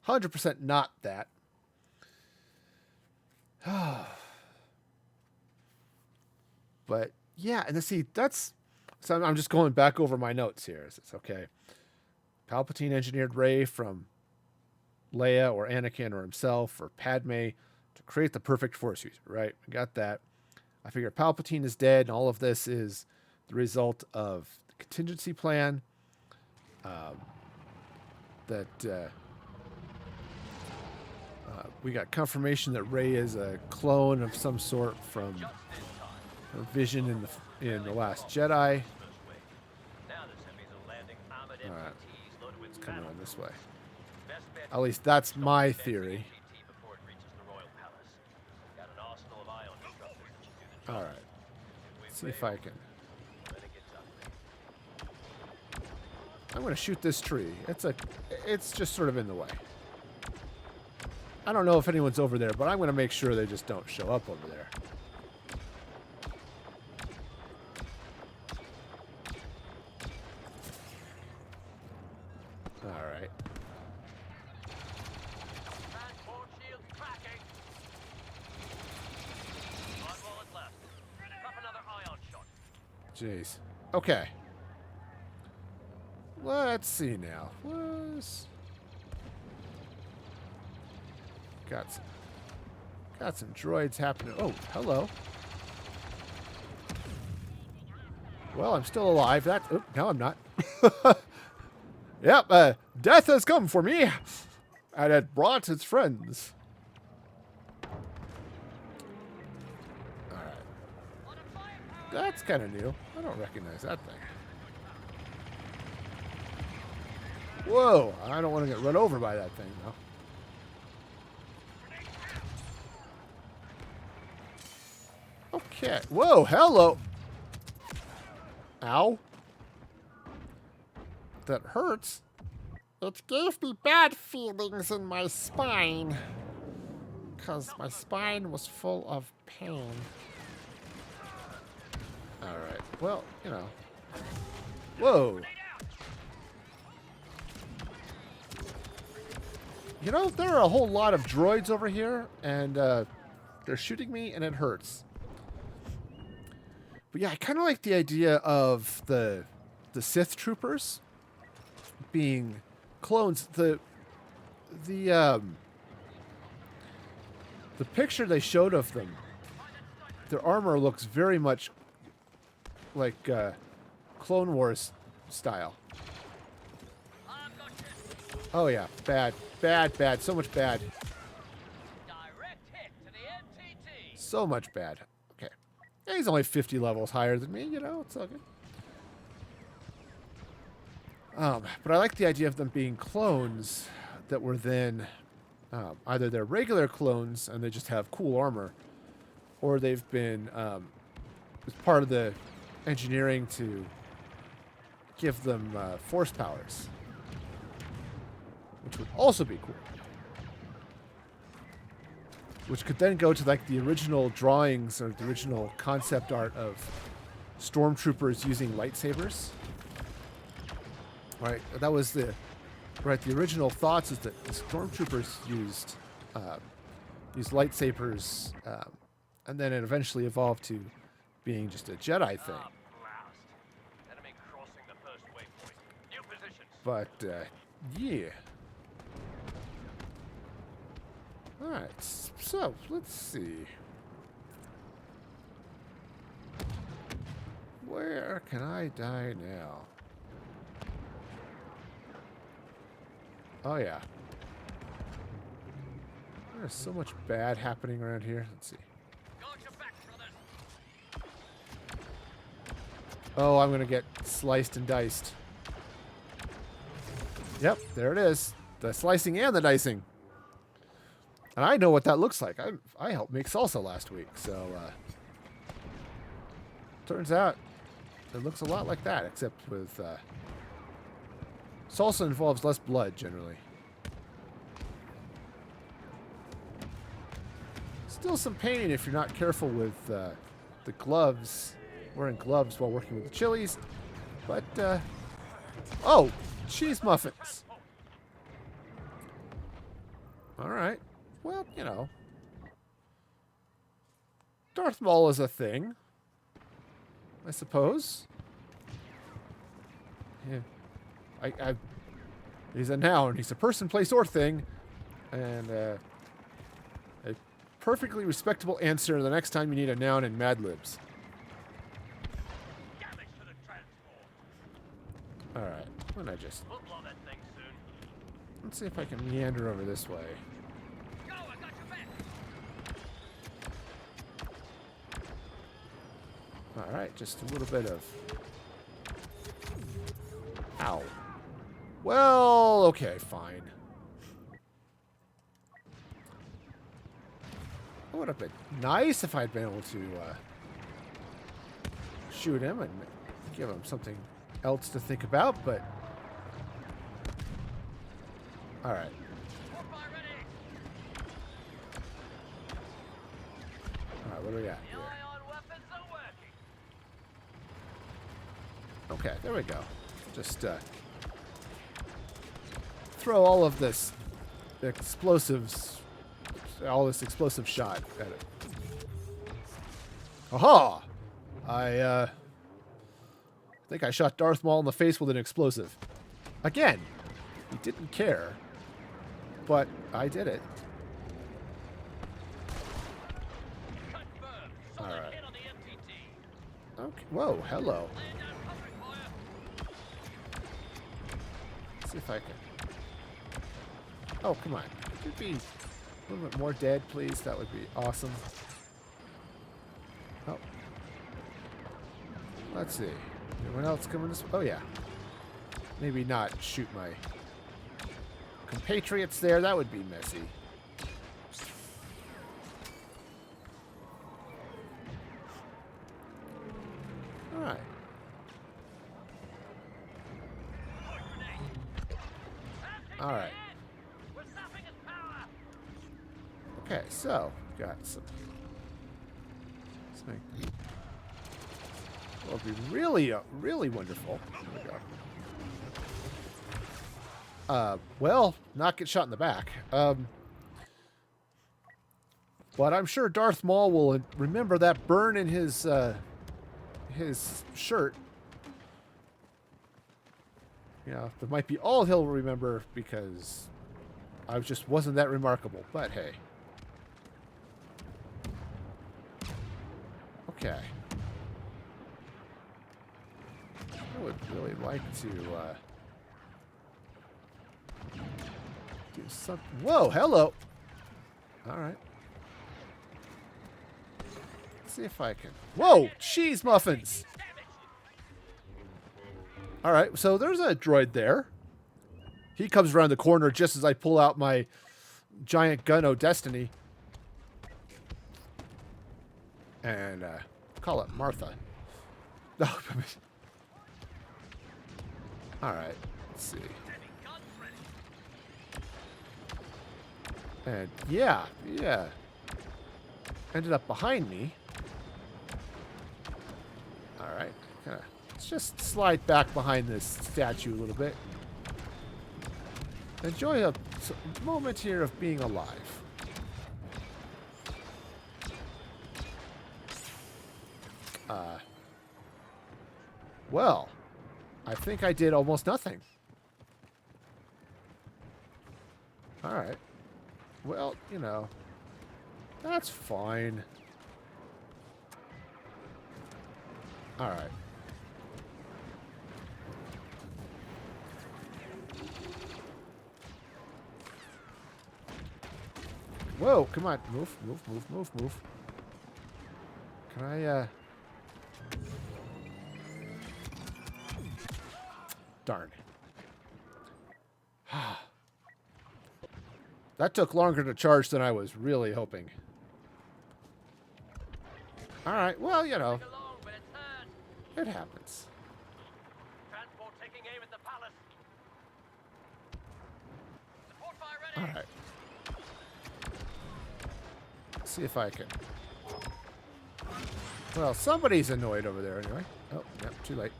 100% not that. But yeah, and see, that's. So I'm just going back over my notes here. It's okay. Palpatine engineered Rey from Leia or Anakin or himself or Padme to create the perfect Force user, right? I got that. I figure Palpatine is dead, and all of this is the result of the contingency plan. We got confirmation that Rey is a clone of some sort from her vision in the Last Jedi. All right, it's coming on this way. At least that's my theory. All right, let's see if I can. I'm going to shoot this tree. It's just sort of in the way. I don't know if anyone's over there, but I'm going to make sure they just don't show up over there. All right. Jeez. Okay. Let's see now. Got some droids happening. Oh, hello. Well, I'm still alive. That. Oh, no, I'm not. Yep, death has come for me, and it brought its friends. Alright. That's kind of new. I don't recognize that thing. Whoa, I don't want to get run over by that thing, though. Okay. Whoa, hello. Ow. That hurts. It gave me bad feelings in my spine. Because my spine was full of pain. Alright, well, you know. Whoa. You know, there are a whole lot of droids over here, and they're shooting me, and it hurts. But yeah, I kind of like the idea of the Sith troopers being clones. The picture they showed of them, their armor looks very much like Clone Wars style. Oh yeah, bad, bad, bad, so much bad. So much bad. Okay. Yeah, he's only 50 levels higher than me, you know, it's all good. But I like the idea of them being clones that were then either they're regular clones and they just have cool armor, or they've been as part of the engineering to give them force powers, which would also be cool. Which could then go to like the original drawings or the original concept art of stormtroopers using lightsabers. Right, that was the original thoughts is that the stormtroopers used lightsabers, and then it eventually evolved to being just a Jedi thing. But yeah. All right, so let's see. Where can I die now? Oh, yeah. There's so much bad happening around here. Let's see. Oh, I'm going to get sliced and diced. Yep, there it is. The slicing and the dicing. And I know what that looks like. I helped make salsa last week, so turns out it looks a lot like that, except with salsa involves less blood, generally. Still some pain if you're not careful with the gloves, wearing gloves while working with the chilies. But, oh, cheese muffins. All right. Well, you know. Darth Maul is a thing, I suppose. Yeah. He's a noun. He's a person, place, or thing. And a perfectly respectable answer the next time you need a noun in Mad Libs. Alright. Why don't I just... Let's see if I can meander over this way. Alright, just a little bit of... Ow. Well, okay, fine. It would have been nice if I'd been able to shoot him and give him something else to think about, but... Alright. Alright, what do we got here? Okay, there we go. Just throw all of this explosives, all this explosive shot at it. Aha! I think I shot Darth Maul in the face with an explosive. Again, he didn't care, but I did it. Okay. Whoa, hello. Let's see if I can. Oh, come on. Could you be a little bit more dead, please? That would be awesome. Oh. Let's see. Anyone else coming this way? Oh, yeah. Maybe not shoot my compatriots there. That would be messy. All right. All right. Okay, so got some. Well, it'd be really, really wonderful. There we go. Well, not get shot in the back. But I'm sure Darth Maul will remember that burn in his shirt. You know, that might be all he'll remember because I just wasn't that remarkable. But hey. Okay. I would really like to do something. Whoa, hello. All right. Let's see if I can. Whoa, cheese muffins. All right, so there's a droid there. He comes around the corner just as I pull out my giant gun of destiny. And call it Martha. Oh, all right, let's see. And yeah. Ended up behind me. All right, let's just slide back behind this statue a little bit. Enjoy a moment here of being alive. Well, I think I did almost nothing. All right. Well, you know, that's fine. All right. Whoa, come on. Move. Can I, Darn. That took longer to charge than I was really hoping. All right, well, you know, it happens. Transport taking aim at the palace. Support fire All ready. right. Let's see if I can. Well, somebody's annoyed over there anyway. Oh, yep, too late.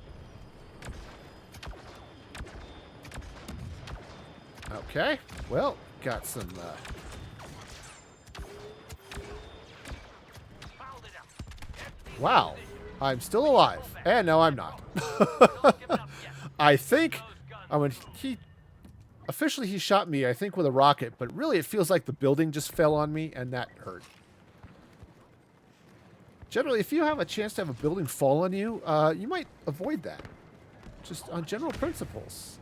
Okay, well, got some, Wow, I'm still alive. And no, I'm not. I think, officially he shot me, I think, with a rocket, but really it feels like the building just fell on me, and that hurt. Generally, if you have a chance to have a building fall on you, you might avoid that. Just on general principles.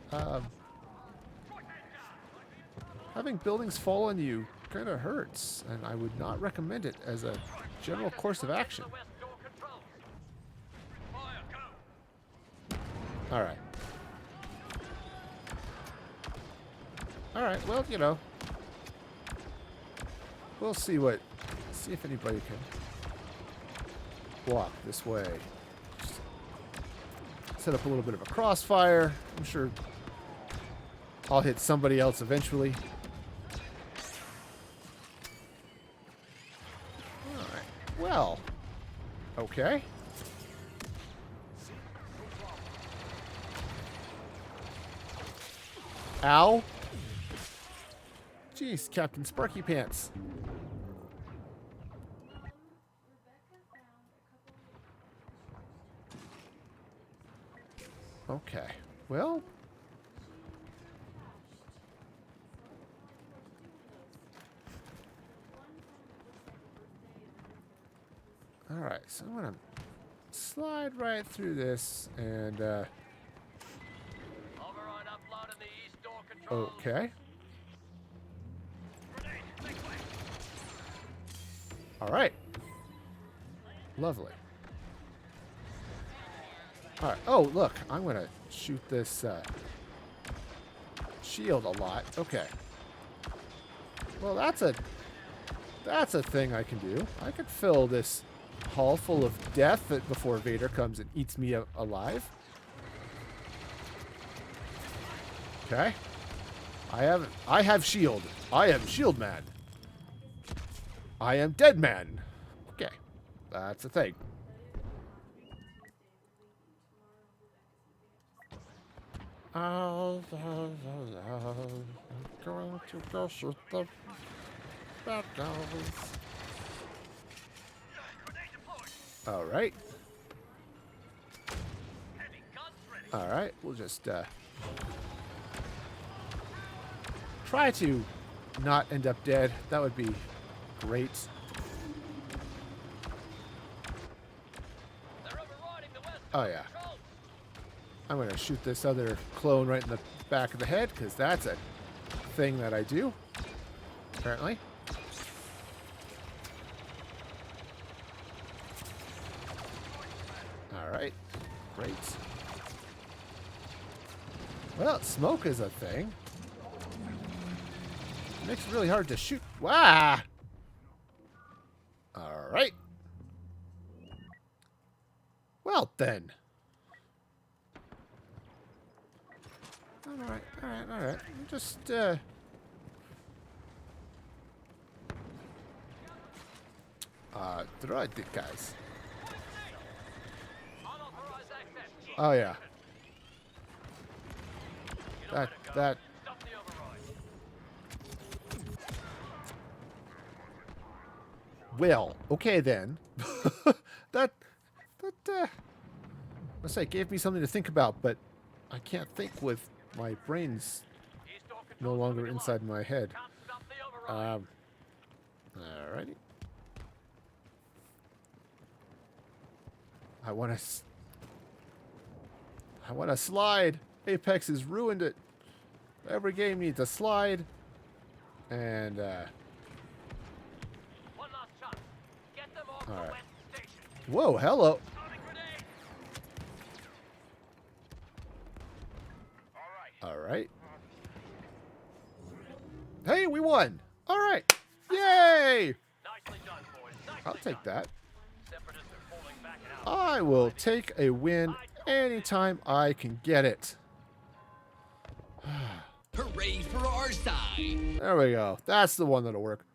Having buildings fall on you kind of hurts, and I would not recommend it as a general course of action. Alright. Alright, well, you know. We'll see if anybody can block this way. Just set up a little bit of a crossfire. I'm sure I'll hit somebody else eventually. Well, okay. Ow. Jeez, Captain Sparky Pants. Okay, well. Alright, so I'm going to slide right through this and Override upload in the east door control. okay. All right. Lovely. All right. Oh, look, I'm gonna shoot this shield a lot. Okay. Well, that's a thing I can do. I could fill this hall full of death before Vader comes and eats me alive. Okay. I have shield. I am shield man. I am dead man. Okay. That's a thing. I'm going to go shoot the bad guys. All right. All right. We'll just try to not end up dead. That would be great. Oh, yeah. I'm going to shoot this other clone right in the back of the head, because that's a thing that I do, apparently. All right. Great. Well, smoke is a thing. It makes it really hard to shoot. Wow! All right. Well, then. Alright. Just, droid it, guys. Oh, yeah. That. Well, okay then. Let's say, it gave me something to think about, but I can't think with my brain's no longer inside my head. Alrighty. I want to slide. Apex has ruined it. Every game needs a slide. And, alright. Whoa, hello. Alright. Hey, we won. Alright. Yay! I'll take that. I will take a win anytime I can get it. Hooray for our side! There we go. That's the one that'll work.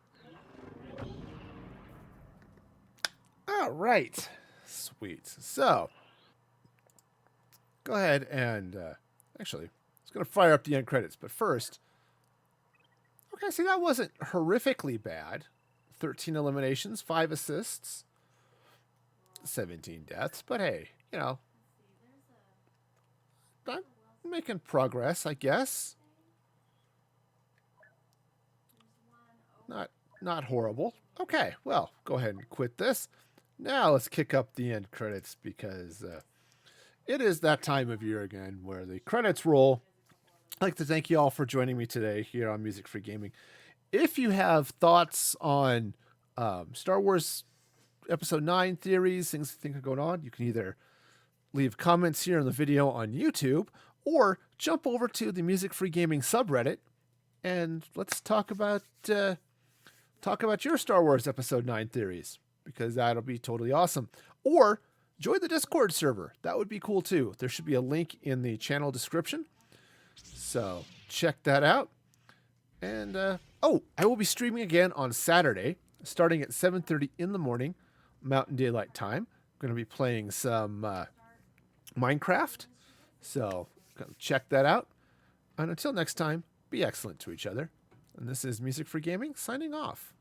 Alright. Sweet. So, go ahead and, actually, I was going to fire up the end credits, but first, okay, see, that wasn't horrifically bad. 13 eliminations, 5 assists, 17 deaths, but hey, you know, I'm making progress, I guess. Not horrible. Okay, well, go ahead and quit this. Now let's kick up the end credits, because it is that time of year again where the credits roll. I'd like to thank you all for joining me today here on Music Free Gaming. If you have thoughts on Star Wars Episode 9 theories, things you think are going on, you can either leave comments here in the video on YouTube or jump over to the Music Free Gaming subreddit and let's talk about your Star Wars Episode 9 theories, because that'll be totally awesome. Or join the Discord server. That would be cool too. There should be a link in the channel description. So check that out. And, oh, I will be streaming again on Saturday, starting at 7:30 in the morning, Mountain Daylight Time. I'm going to be playing some Minecraft. So check that out. And until next time, be excellent to each other. And this is Music for Gaming, signing off.